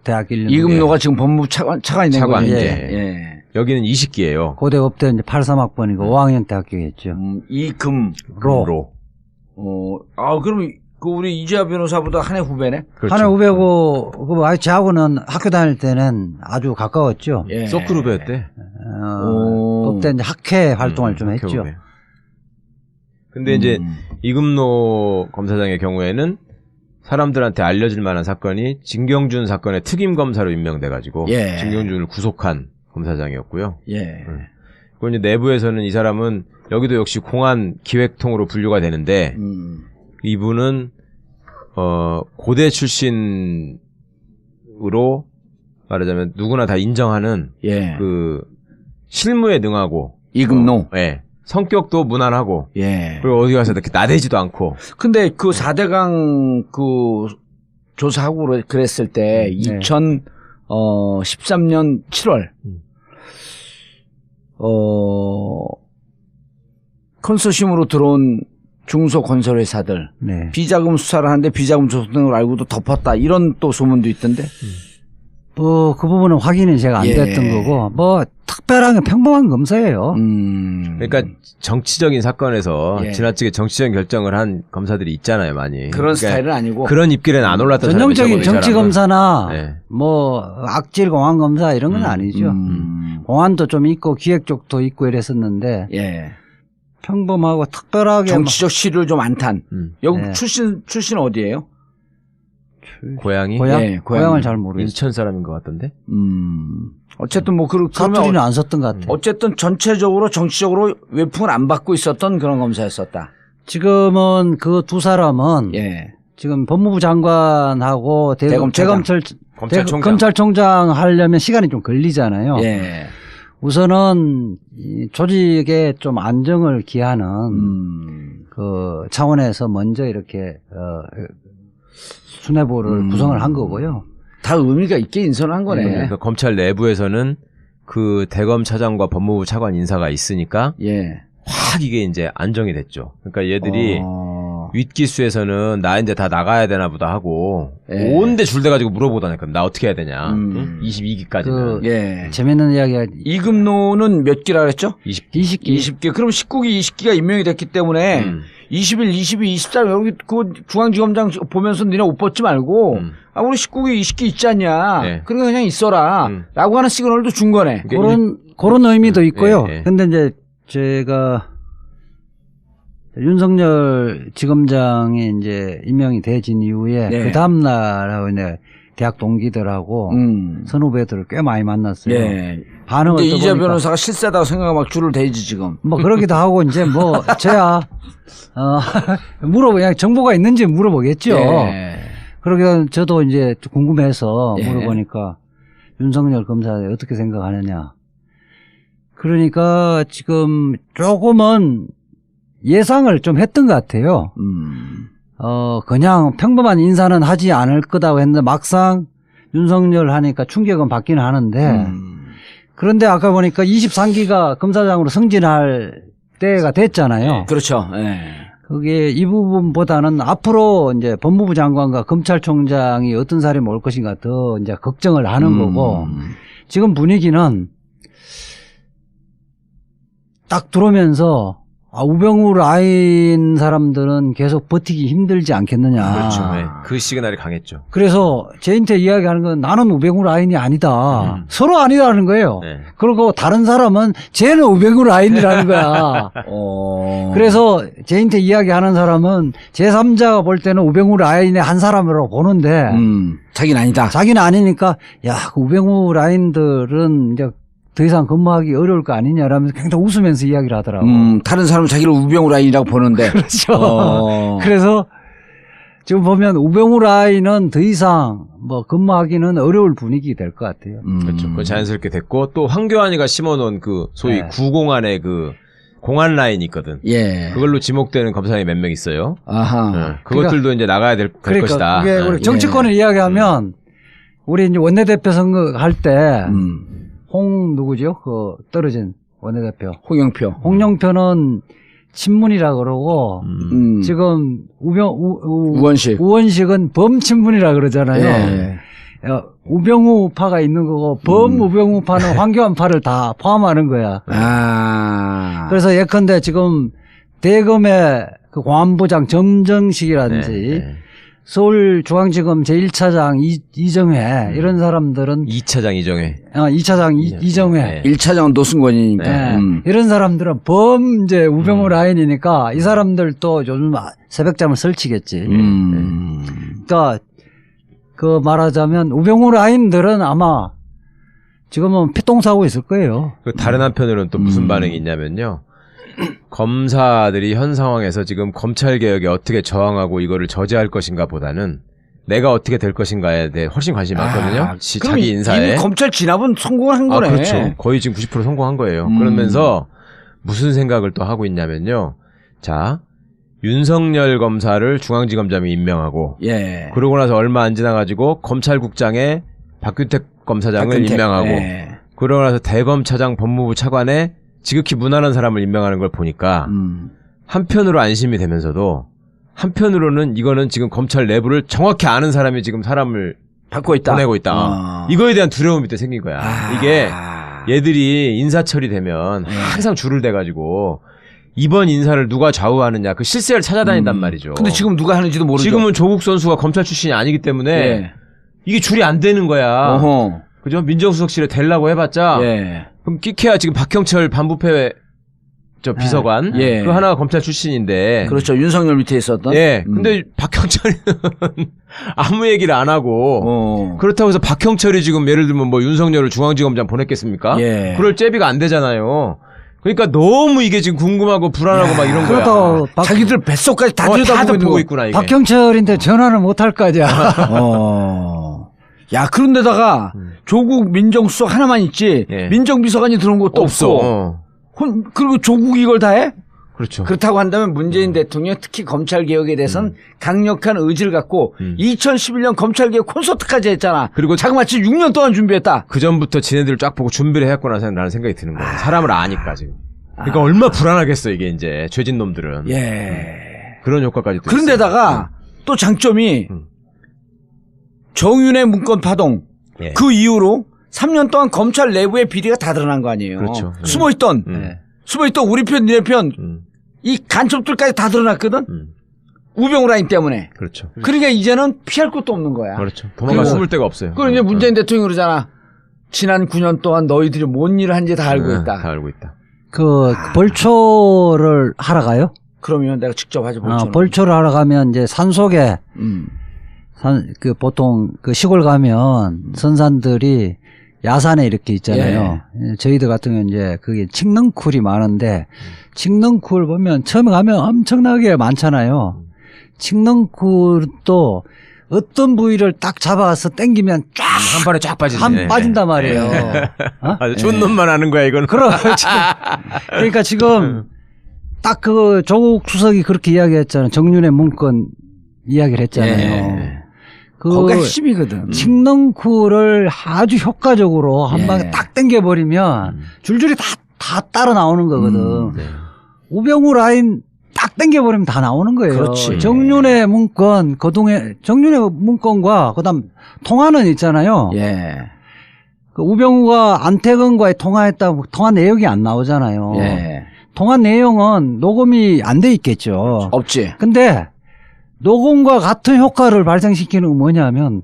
Speaker 3: 대학 1년.
Speaker 1: 이금노가 지금 법무부 차관이 된
Speaker 2: 차관,
Speaker 1: 거죠.
Speaker 2: 예.
Speaker 1: 예.
Speaker 2: 여기는 20기예요.
Speaker 3: 고대업 때 이제 83학번이고 5학년 때 합격했죠.
Speaker 1: 이금로. 그럼 그 우리 이재하 변호사보다 한 해 후배네.
Speaker 2: 그렇죠.
Speaker 3: 하나 후배고 저하고는 학교 다닐 때는 아주 가까웠죠.
Speaker 1: 예.
Speaker 2: 소크 후배였대.
Speaker 3: 그때 이제 학회 활동을 좀
Speaker 2: 학회
Speaker 3: 했죠.
Speaker 2: 후배. 근데 이제 이금노 검사장의 경우에는 사람들한테 알려질 만한 사건이 진경준 사건의 특임 검사로 임명돼가지고
Speaker 1: 예.
Speaker 2: 진경준을 구속한 검사장이었고요.
Speaker 1: 예.
Speaker 2: 그리고 이제 내부에서는 이 사람은 여기도 역시 공안 기획통으로 분류가 되는데 이분은 고대 출신으로 말하자면 누구나 다 인정하는
Speaker 1: 예.
Speaker 2: 그 실무에 능하고
Speaker 1: 이금노.
Speaker 2: 예. 성격도 무난하고
Speaker 1: 예.
Speaker 2: 그리고 어디 가서 이렇게 나대지도 않고.
Speaker 1: 근데 그 4대강 그 조사하고 그랬을 때 2013년 7월 컨소시엄으로 들어온 중소건설회사들
Speaker 3: 네.
Speaker 1: 비자금 수사를 하는데 비자금 조성 등을 알고도 덮었다 이런 또 소문도 있던데.
Speaker 3: 그 부분은 확인이 제가 안
Speaker 1: 예.
Speaker 3: 됐던 거고 특별한 게 평범한 검사예요.
Speaker 2: 그러니까 정치적인 사건에서
Speaker 1: 예.
Speaker 2: 지나치게 정치적인 결정을 한 검사들이 있잖아요, 많이.
Speaker 1: 그런
Speaker 2: 그러니까
Speaker 1: 스타일은 아니고.
Speaker 2: 그런 입길에는 안 올랐던
Speaker 3: 전형적인 정치 검사나
Speaker 2: 네.
Speaker 3: 악질 공안 검사 이런 건 아니죠. 공안도 좀 있고 기획 쪽도 있고 이랬었는데
Speaker 1: 예.
Speaker 3: 평범하고 특별하게
Speaker 1: 정치적 시를 좀 안 탄. 여기
Speaker 3: 네.
Speaker 1: 출신 어디예요?
Speaker 2: 고향이
Speaker 1: 예,
Speaker 3: 고향을 잘 모르겠어요.
Speaker 2: 인천 사람인 것 같던데.
Speaker 1: 어쨌든 뭐 그러면
Speaker 3: 사투리는 안 썼던 것 같아요.
Speaker 1: 어쨌든 전체적으로 정치적으로 외풍을 안 받고 있었던 그런 검사였었다.
Speaker 3: 지금은 그 두 사람은
Speaker 1: 예.
Speaker 3: 지금 법무부 장관하고
Speaker 1: 대검차장.
Speaker 3: 검찰총장 하려면 시간이 좀 걸리잖아요.
Speaker 1: 예.
Speaker 3: 우선은 이 조직에 좀 안정을 기하는 그 차원에서 먼저 이렇게 수뇌부를 구성을 한 거고요.
Speaker 1: 다 의미가 있게 인선한 거네.
Speaker 2: 그러니까 검찰 내부에서는 그 대검 차장과 법무부 차관 인사가 있으니까
Speaker 1: 예.
Speaker 2: 확 이게 이제 안정이 됐죠. 그러니까 얘들이 윗기수에서는 나 이제 다 나가야 되나 보다 하고
Speaker 1: 예.
Speaker 2: 온데 줄대가지고 물어보다니까 나 어떻게 해야 되냐. 22기까지는.
Speaker 1: 예.
Speaker 3: 재밌는 이야기가
Speaker 1: 이금노는 몇 기라 그랬죠?
Speaker 3: 20기.
Speaker 1: 20기. 그럼 19기, 20기가 임명이 됐기 때문에 21, 22, 23 여기 그 중앙지검장 보면서 니네 옷 벗지 말고 우리 19기, 20기 있지 않냐.
Speaker 2: 네.
Speaker 1: 그러니까 그냥 있어라. 라고 하는 시그널도 준 거네.
Speaker 3: 그런 의미도 있고요.
Speaker 2: 예, 예.
Speaker 3: 근데 이제 제가 윤석열 지검장이 이제 임명이 되진 이후에
Speaker 1: 네.
Speaker 3: 그 다음날 하고 이제 대학 동기들하고
Speaker 1: 음.
Speaker 3: 선후배들을 꽤 많이 만났어요.
Speaker 1: 예.
Speaker 3: 반응을
Speaker 1: 근데 이재
Speaker 3: 떠보니까
Speaker 1: 변호사가 실세다고 생각하고 막 줄을 대지 지금.
Speaker 3: 뭐 그러기도 하고 이제 뭐 저야 그냥 정보가 있는지 물어보겠죠.
Speaker 1: 예.
Speaker 3: 그러게 저도 이제 궁금해서
Speaker 1: 예.
Speaker 3: 물어보니까 윤석열 검사에 어떻게 생각하느냐. 그러니까 지금 조금은 예상을 좀 했던 것 같아요. 그냥 평범한 인사는 하지 않을 거다고 했는데 막상 윤석열 하니까 충격은 받기는 하는데 그런데 아까 보니까 23기가 검사장으로 승진할 때가 됐잖아요.
Speaker 1: 그렇죠. 예.
Speaker 3: 그게 이 부분보다는 앞으로 이제 법무부 장관과 검찰총장이 어떤 사람이 올 것인가 더 이제 걱정을 하는 거고 지금 분위기는 딱 들어오면서 우병우 라인 사람들은 계속 버티기 힘들지 않겠느냐.
Speaker 2: 그렇죠. 네. 그 시그널이 강했죠.
Speaker 3: 그래서 제인테 이야기하는 건 나는 우병우 라인이 아니다. 서로 아니라는 거예요.
Speaker 2: 네.
Speaker 3: 그리고 다른 사람은 쟤는 우병우 라인이라는 거야. 그래서 제인테 이야기하는 사람은 제3자가 볼 때는 우병우 라인의 한 사람으로 보는데
Speaker 1: 자기는 아니다.
Speaker 3: 자기는 아니니까 야, 그 우병우 라인들은 이제 더 이상 근무하기 어려울 거 아니냐라면서 굉장히 웃으면서 이야기를 하더라고.
Speaker 1: 다른 사람은 자기를 우병우 라인이라고 보는데.
Speaker 3: 그렇죠. 그래서 지금 보면 우병우 라인은 더 이상 뭐 근무하기는 어려울 분위기 될 것 같아요.
Speaker 2: 그렇죠. 그건 자연스럽게 됐고 또 황교안이가 심어놓은 그 소위 구공안의 그 공안 라인이 있거든.
Speaker 1: 예.
Speaker 2: 그걸로 지목되는 검사님이 몇 명 있어요.
Speaker 1: 아하.
Speaker 2: 네. 그것들도 이제 나가야 될
Speaker 3: 그러니까
Speaker 2: 것이다.
Speaker 3: 그게 우리 정치권을 이야기하면 우리 이제 원내대표 선거 할 때 누구죠? 그 떨어진 원내대표.
Speaker 1: 홍영표.
Speaker 3: 홍영표는 친문이라 그러고 지금 우원식은 범친문이라 그러잖아요.
Speaker 1: 예.
Speaker 3: 우병우파가 있는 거고 범우병우파는 황교안파를 다 포함하는 거야. 그래서 예컨대 지금 대검의 그 공안부장 점정식이라든지
Speaker 2: 네.
Speaker 3: 서울중앙지검 제1차장 이정회 이런 사람들은
Speaker 2: 2차장 이정회.
Speaker 3: 2차장 이정회.
Speaker 2: 네.
Speaker 1: 1차장은 노승권이니까.
Speaker 3: 이런 사람들은 범죄 우병우 라인이니까 이 사람들도 요즘 새벽잠을 설치겠지. 그러니까 그 말하자면 우병우 라인들은 아마 지금은 피똥사고 있을 거예요.
Speaker 2: 그 다른 한편으로는 또 무슨 반응이 있냐면요. 검사들이 현 상황에서 지금 검찰개혁에 어떻게 저항하고 이거를 저지할 것인가 보다는 내가 어떻게 될 것인가에 대해 훨씬 관심이 많거든요. 자기 인사에.
Speaker 1: 이미 검찰 진압은 성공을 한 거네.
Speaker 2: 그렇죠. 거의 지금 90% 성공한 거예요. 그러면서 무슨 생각을 또 하고 있냐면요. 자, 윤석열 검사를 중앙지검장이 임명하고
Speaker 1: 예.
Speaker 2: 그러고 나서 얼마 안 지나가지고 검찰국장에 박규택 검사장을 임명하고 그러고 나서 대검차장 법무부 차관에 지극히 무난한 사람을 임명하는 걸 보니까 한편으로 안심이 되면서도 한편으로는 이거는 지금 검찰 내부를 정확히 아는 사람이 지금 사람을
Speaker 1: 받고 있다.
Speaker 2: 보내고 있다. 이거에 대한 두려움이 또 생긴 거야. 이게 얘들이 인사 처리되면 항상 줄을 대가지고 이번 인사를 누가 좌우하느냐 그 실세를 찾아다닌단 말이죠.
Speaker 1: 근데 지금 누가 하는지도 모르죠.
Speaker 2: 지금은 조국 선수가 검찰 출신이 아니기 때문에 이게 줄이 안 되는 거야.
Speaker 1: 어허.
Speaker 2: 그죠? 민정수석실에 대려고 해봤자 그럼 끼케야 지금 박형철 반부패 비서관 그 하나가 검찰 출신인데
Speaker 1: 그렇죠. 윤석열 밑에 있었던.
Speaker 2: 근데 박형철은 아무 얘기를 안 하고 그렇다고 해서 박형철이 지금 예를 들면 뭐 윤석열을 중앙지검장 보냈겠습니까? 그럴 제비가 안 되잖아요. 그러니까 너무 이게 지금 궁금하고 불안하고 막 이런 거야.
Speaker 1: 자기들 뱃속까지 다
Speaker 2: 보고 있구나 이게.
Speaker 3: 박형철인데 전화를 못 할 거 아니야.
Speaker 1: 야, 그런데다가 조국 민정수석 하나만 있지 민정비서관이 들어온 것도 없어. 그리고 조국 이걸 다 해?
Speaker 2: 그렇죠.
Speaker 1: 그렇다고 한다면 문재인 대통령 특히 검찰개혁에 대해서는 강력한 의지를 갖고 2011년 검찰개혁 콘서트까지 했잖아.
Speaker 2: 그리고
Speaker 1: 자그마치 6년 동안 준비했다.
Speaker 2: 그 전부터 지네들을 쫙 보고 준비를 해왔구나라는 생각이 드는 거예요. 사람을 아니까 지금. 그러니까 얼마나 불안하겠어 이게 이제 죄진 놈들은. 그런 효과까지.
Speaker 1: 그런데다가 또 장점이 정윤의 문건 파동 그 이후로 3년 동안 검찰 내부의 비리가 다 드러난 거 아니에요.
Speaker 2: 그렇죠.
Speaker 1: 숨어있던 우리 편 니네 편 이 간첩들까지 다 드러났거든. 우병우 라인 때문에.
Speaker 2: 그렇죠.
Speaker 1: 그러니까 이제는 피할 것도 없는 거야.
Speaker 2: 그렇죠. 도망가 숨을 데가 없어요.
Speaker 1: 그리고 이제 문재인 대통령이 그러잖아. 지난 9년 동안 너희들이 뭔 일을 한지 다 알고 있다.
Speaker 2: 다 알고 있다.
Speaker 3: 그 벌초를 하러 가요?
Speaker 1: 그러면 내가 직접 하지 벌초.
Speaker 3: 벌초를 하러 가면 이제 산속에 그 보통 그 시골 가면 선산들이 야산에 이렇게 있잖아요. 저희들 같은 경우는 이제 그게 칡넝쿨이 많은데 칡넝쿨 보면 처음에 가면 엄청나게 많잖아요. 칡넝쿨도 어떤 부위를 딱 잡아서 당기면 쫙
Speaker 2: 한 번에 쫙 빠지네.
Speaker 3: 빠진단 말이에요. 어?
Speaker 2: 아주 좋은 놈만 아는 거야 이건.
Speaker 3: 그렇지. 그러니까 지금 딱 그 조국 수석이 그렇게 이야기했잖아요. 정윤의 문건 이야기를 했잖아요. 그
Speaker 1: 거기가 핵심이거든.
Speaker 3: 칡넝쿨을 아주 효과적으로 한 방에 딱 당겨버리면 줄줄이 다 따라 나오는 거거든. 우병우 라인 딱 당겨버리면 다 나오는 거예요.
Speaker 1: 그렇지.
Speaker 3: 정윤의 문건, 정윤의 문건과 그다음 통화는 있잖아요.
Speaker 1: 예.
Speaker 3: 그 우병우가 안태근과의 통화했다고 통화 내용이 안 나오잖아요.
Speaker 1: 예.
Speaker 3: 통화 내용은 녹음이 안 돼 있겠죠.
Speaker 1: 없지.
Speaker 3: 근데 녹음과 같은 효과를 발생시키는 건 뭐냐면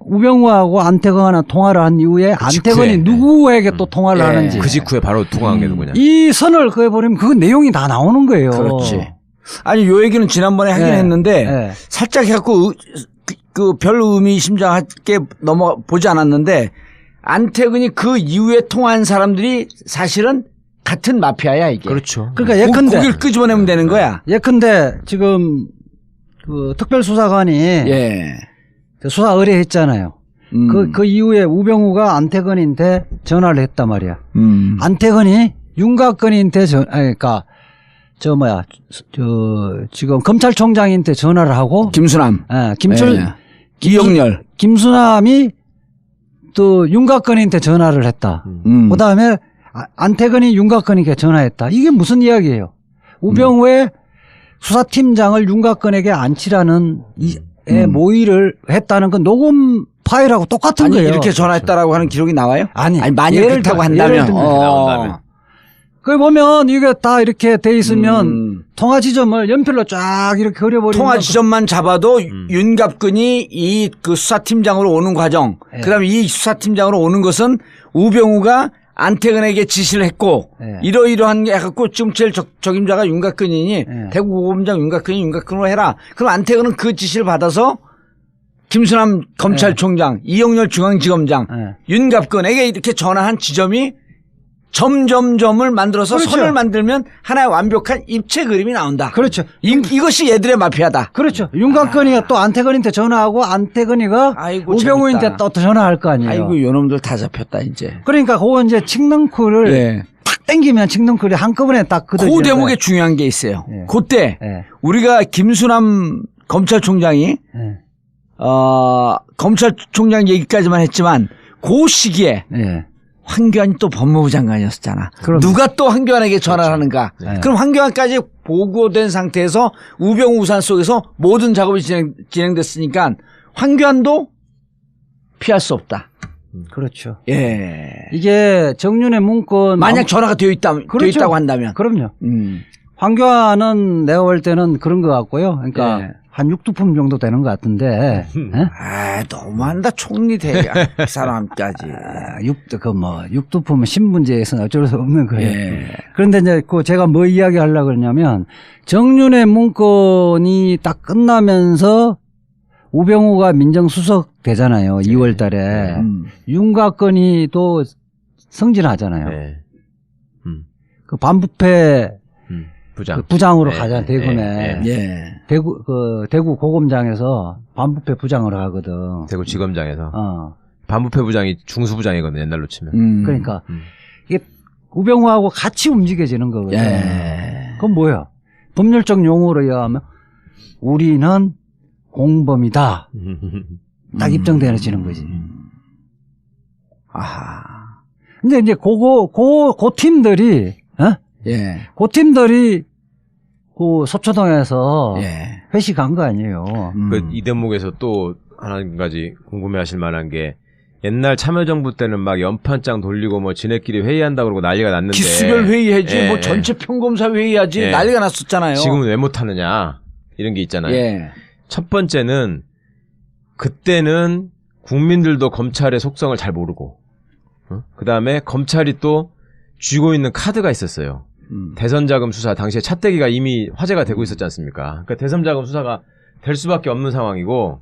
Speaker 3: 우병우하고 안태근하고 통화를 한 이후에 안태근이
Speaker 2: 직후에.
Speaker 3: 누구에게 또 통화를 하는지
Speaker 2: 그 직후에 바로 통화한 게 누구냐.
Speaker 3: 이 선을 그어버리면 그 내용이 다 나오는 거예요.
Speaker 1: 그렇지. 아니 요 얘기는 지난번에 하긴 했는데 살짝 해갖고 그 별 의미심장하게 보지 않았는데 안태근이 그 이후에 통화한 사람들이 사실은 같은 마피아야 이게.
Speaker 2: 그렇죠.
Speaker 3: 그러니까 예컨대
Speaker 1: 고기를 끄집어내면 되는 거야.
Speaker 3: 예컨대 지금 그 특별수사관이 그 수사 의뢰했잖아요. 그 이후에 우병우가 안태근한테 전화를 했단 말이야. 안태근이 윤곽근한테 그러니까 지금 검찰총장한테 전화를 하고
Speaker 1: 김수남, 이영렬,
Speaker 3: 김수남이 또 윤곽근한테 전화를 했다. 그 다음에 안태근이 윤곽근에게 전화했다. 이게 무슨 이야기예요? 우병우의 수사팀장을 윤곽근에게 안치라는 모의를 했다는 건 녹음 파일하고 똑같은 거예요.
Speaker 1: 이렇게 전화했다라고 하는 기록이 나와요?
Speaker 3: 아니
Speaker 1: 만약 그렇다고 한다면.
Speaker 2: 나온다면.
Speaker 3: 그 보면 이게 다 이렇게 돼 있으면 통화 지점을 연필로 쫙 이렇게 그려버리면
Speaker 1: 통화 지점만 잡아도 윤갑근이 이 그 수사팀장으로 오는 과정, 그다음에 이 수사팀장으로 오는 것은 우병우가 안태근에게 지시를 했고 이러이러한 게 해갖고 지금 제일 적임자가 윤곽근이니 대구고검장 윤곽근으로 해라. 그럼 안태근은 그 지시를 받아서 김수남 검찰총장, 이영렬 중앙지검장, 윤갑근에게 이렇게 전화한 지점이 점점점을 만들어서
Speaker 3: 그렇죠.
Speaker 1: 선을 만들면 하나의 완벽한 입체 그림이 나온다.
Speaker 3: 그렇죠.
Speaker 1: 이것이 얘들의 마피아다.
Speaker 3: 그렇죠. 윤곽근이가 또 안태근한테 전화하고 안태근이가
Speaker 1: 아이고,
Speaker 3: 우병우한테
Speaker 1: 재밌다.
Speaker 3: 또 전화할 거 아니에요.
Speaker 1: 아이고 요놈들 다 잡혔다 이제.
Speaker 3: 그러니까 그거 이제 칡넝쿨을 탁 당기면 칡넝쿨이 한꺼번에 딱
Speaker 1: 그
Speaker 3: 걷어지는
Speaker 1: 대목에
Speaker 3: 거예요.
Speaker 1: 중요한 게 있어요.
Speaker 3: 예.
Speaker 1: 그때
Speaker 3: 예.
Speaker 1: 우리가 김수남 검찰총장이
Speaker 3: 예.
Speaker 1: 검찰총장 얘기까지만 했지만 그 시기에
Speaker 3: 예.
Speaker 1: 황교안이 또 법무부 장관이었잖아.
Speaker 3: 그럼.
Speaker 1: 누가 또 황교안에게 전화를 하는가.
Speaker 3: 네.
Speaker 1: 그럼 황교안까지 보고된 상태에서 우병우 우산 속에서 모든 작업이 진행됐으니까 황교안도 피할 수 없다.
Speaker 3: 그렇죠.
Speaker 1: 예.
Speaker 3: 이게 정윤의 문건
Speaker 1: 만약 전화가 되어 있다고 한다면.
Speaker 3: 그럼요. 황교안은 내가 볼 때는 그런 것 같고요. 그러니까
Speaker 1: 예.
Speaker 3: 한 6두품 정도 되는 것 같은데. 예?
Speaker 1: 아, 너무한다. 총리 대가 그 사람까지.
Speaker 3: 육두품은 신분제에서는 어쩔 수 없는 거예요.
Speaker 1: 예.
Speaker 3: 그런데 이제 제가 뭐 이야기 하려고 그러냐면 정윤의 문건이 딱 끝나면서 우병우가 민정수석 되잖아요. 2월 달에. 윤곽근이 또 승진하잖아요.
Speaker 2: 네.
Speaker 3: 그 반부패
Speaker 2: 부장.
Speaker 3: 부장으로 가잖아요. 대구에.
Speaker 1: 예.
Speaker 3: 대구 고검장에서 반부패 부장으로 하거든.
Speaker 2: 대구 지검장에서. 반부패 부장이 중수부장이거든, 옛날로 치면.
Speaker 3: 그러니까 이게 우병우하고 같이 움직여지는 거거든요.
Speaker 1: 예.
Speaker 3: 그건 뭐야? 법률적 용어로 의하면 우리는 공범이다. 딱 입증되어지는 거지.
Speaker 1: 아하.
Speaker 3: 근데 이제 그 팀들이,
Speaker 1: 예.
Speaker 3: 그 팀들이 그 소초동에서
Speaker 1: 예.
Speaker 3: 회식한 거 아니에요.
Speaker 2: 이 대목에서 또 한 가지 궁금해하실 만한 게 옛날 참여정부 때는 막 연판장 돌리고 뭐 지네끼리 회의한다 그러고 난리가 났는데
Speaker 1: 기수별 회의하지,
Speaker 2: 예.
Speaker 1: 뭐 전체 평검사 회의하지,
Speaker 2: 예.
Speaker 1: 난리가 났었잖아요.
Speaker 2: 지금은 왜 못하느냐 이런 게 있잖아요.
Speaker 1: 예.
Speaker 2: 첫 번째는 그때는 국민들도 검찰의 속성을 잘 모르고 그 다음에 검찰이 또 쥐고 있는 카드가 있었어요. 대선자금 수사 당시에 차떼기가 이미 화제가 되고 있었지 않습니까? 그러니까 대선자금 수사가 될 수밖에 없는 상황이고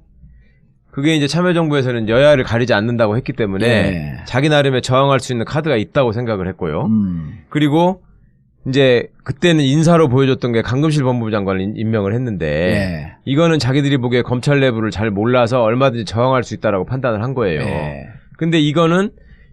Speaker 2: 그게 이제 참여정부에서는 여야를 가리지 않는다고 했기 때문에
Speaker 1: 예.
Speaker 2: 자기 나름의 저항할 수 있는 카드가 있다고 생각을 했고요. 그리고 이제 그때는 인사로 보여줬던 게 강금실 법무부 장관을 임명을 했는데
Speaker 1: 예.
Speaker 2: 이거는 자기들이 보기에 검찰 내부를 잘 몰라서 얼마든지 저항할 수 있다라고 판단을 한 거예요.
Speaker 1: 예.
Speaker 2: 근데 이거는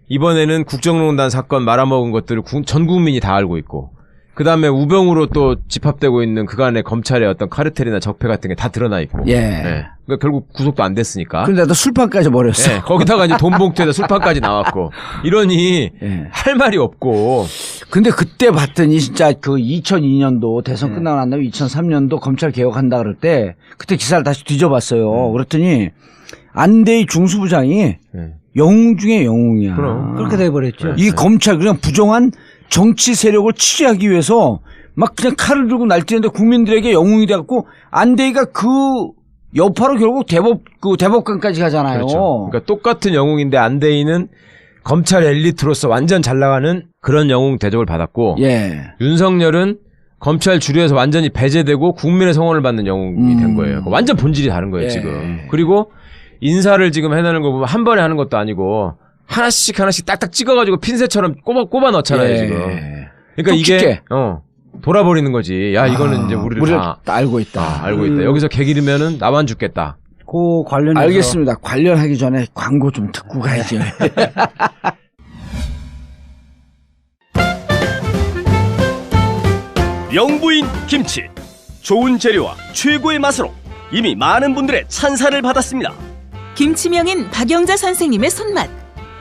Speaker 2: 이번에는 국정농단 사건 말아먹은 것들을 전 국민이 다 알고 있고 그 다음에 우병우로 또 집합되고 있는 그간의 검찰의 어떤 카르텔이나 적폐 같은 게 다 드러나 있고.
Speaker 1: 예.
Speaker 2: 그러니까 결국 구속도 안 됐으니까.
Speaker 1: 근데도 술판까지 버렸어.
Speaker 2: 예, 거기다가 이제 돈 봉투에다 술판까지 나왔고. 이러니
Speaker 1: 예.
Speaker 2: 할 말이 없고.
Speaker 1: 근데 그때 봤더니 진짜 그 2002년도 대선 끝나고 난 다음에 2003년도 검찰 개혁한다 그럴 때 그때 기사를 다시 뒤져봤어요. 그랬더니 안대희 중수부장이
Speaker 2: 예.
Speaker 1: 영웅 중에 영웅이야.
Speaker 2: 그럼.
Speaker 3: 그렇게 돼버렸죠.
Speaker 1: 이 검찰 그냥 부정한 정치 세력을 취재하기 위해서 막 그냥 칼을 들고 날뛰는데 국민들에게 영웅이 돼갖고 안대희가 그 여파로 결국 대법관까지 가잖아요.
Speaker 2: 그렇죠. 그러니까 똑같은 영웅인데 안대희는 검찰 엘리트로서 완전 잘 나가는 그런 영웅 대접을 받았고
Speaker 1: 예.
Speaker 2: 윤석열은 검찰 주류에서 완전히 배제되고 국민의 성원을 받는 영웅이 된 거예요. 완전 본질이 다른 거예요,
Speaker 1: 예.
Speaker 2: 지금. 그리고 인사를 지금 해내는 거 보면 한 번에 하는 것도 아니고 하나씩 딱딱 찍어가지고 핀셋처럼 꼽아 넣잖아요,
Speaker 1: 예.
Speaker 2: 지금. 그러니까 이게, 돌아버리는 거지. 야, 이거는 이제 우리를 다
Speaker 1: 알고 있다.
Speaker 2: 알고 있다. 여기서 개기르면은 나만 죽겠다.
Speaker 3: 그 관련해서
Speaker 1: 알겠습니다. 관련하기 전에 광고 좀 듣고 가야죠.
Speaker 6: 영부인 김치. 좋은 재료와 최고의 맛으로 이미 많은 분들의 찬사를 받았습니다.
Speaker 7: 김치명인 박영자 선생님의 손맛.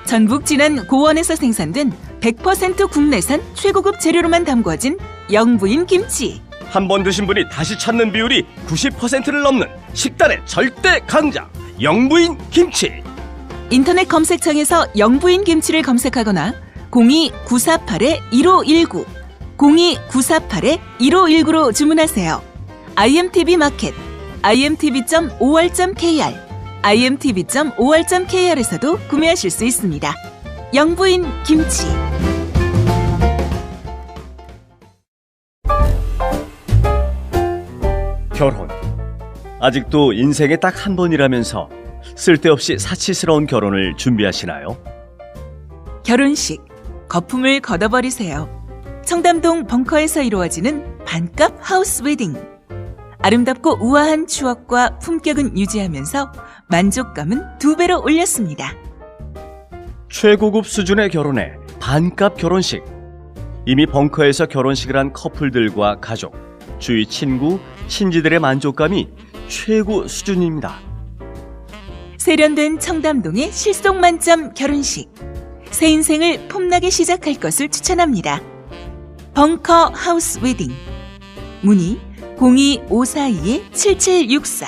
Speaker 7: 전북 진안 고원에서 생산된 100% 국내산 최고급 재료로만 담궈진 영부인 김치.
Speaker 6: 한 번 드신 분이 다시 찾는 비율이 90%를 넘는 식단의 절대 강자 영부인 김치.
Speaker 7: 인터넷 검색창에서 영부인 김치를 검색하거나 02-948-1519 02-948-1519로 주문하세요. IMTV 마켓, imtv.or.kr, imtv.or.kr에서도 구매하실 수 있습니다. 영부인 김치.
Speaker 6: 결혼. 아직도 인생에 딱 한 번이라면서 쓸데없이 사치스러운 결혼을 준비하시나요?
Speaker 7: 결혼식, 거품을 걷어버리세요. 청담동 벙커에서 이루어지는 반값 하우스 웨딩. 아름답고 우아한 추억과 품격은 유지하면서 만족감은 2배로 올렸습니다.
Speaker 6: 최고급 수준의 결혼에 반값 결혼식. 이미 벙커에서 결혼식을 한 커플들과 가족, 주위 친구, 친지들의 만족감이 최고 수준입니다.
Speaker 7: 세련된 청담동의 실속만점 결혼식. 새 인생을 폼나게 시작할 것을 추천합니다. 벙커 하우스 웨딩. 문의 02542-7764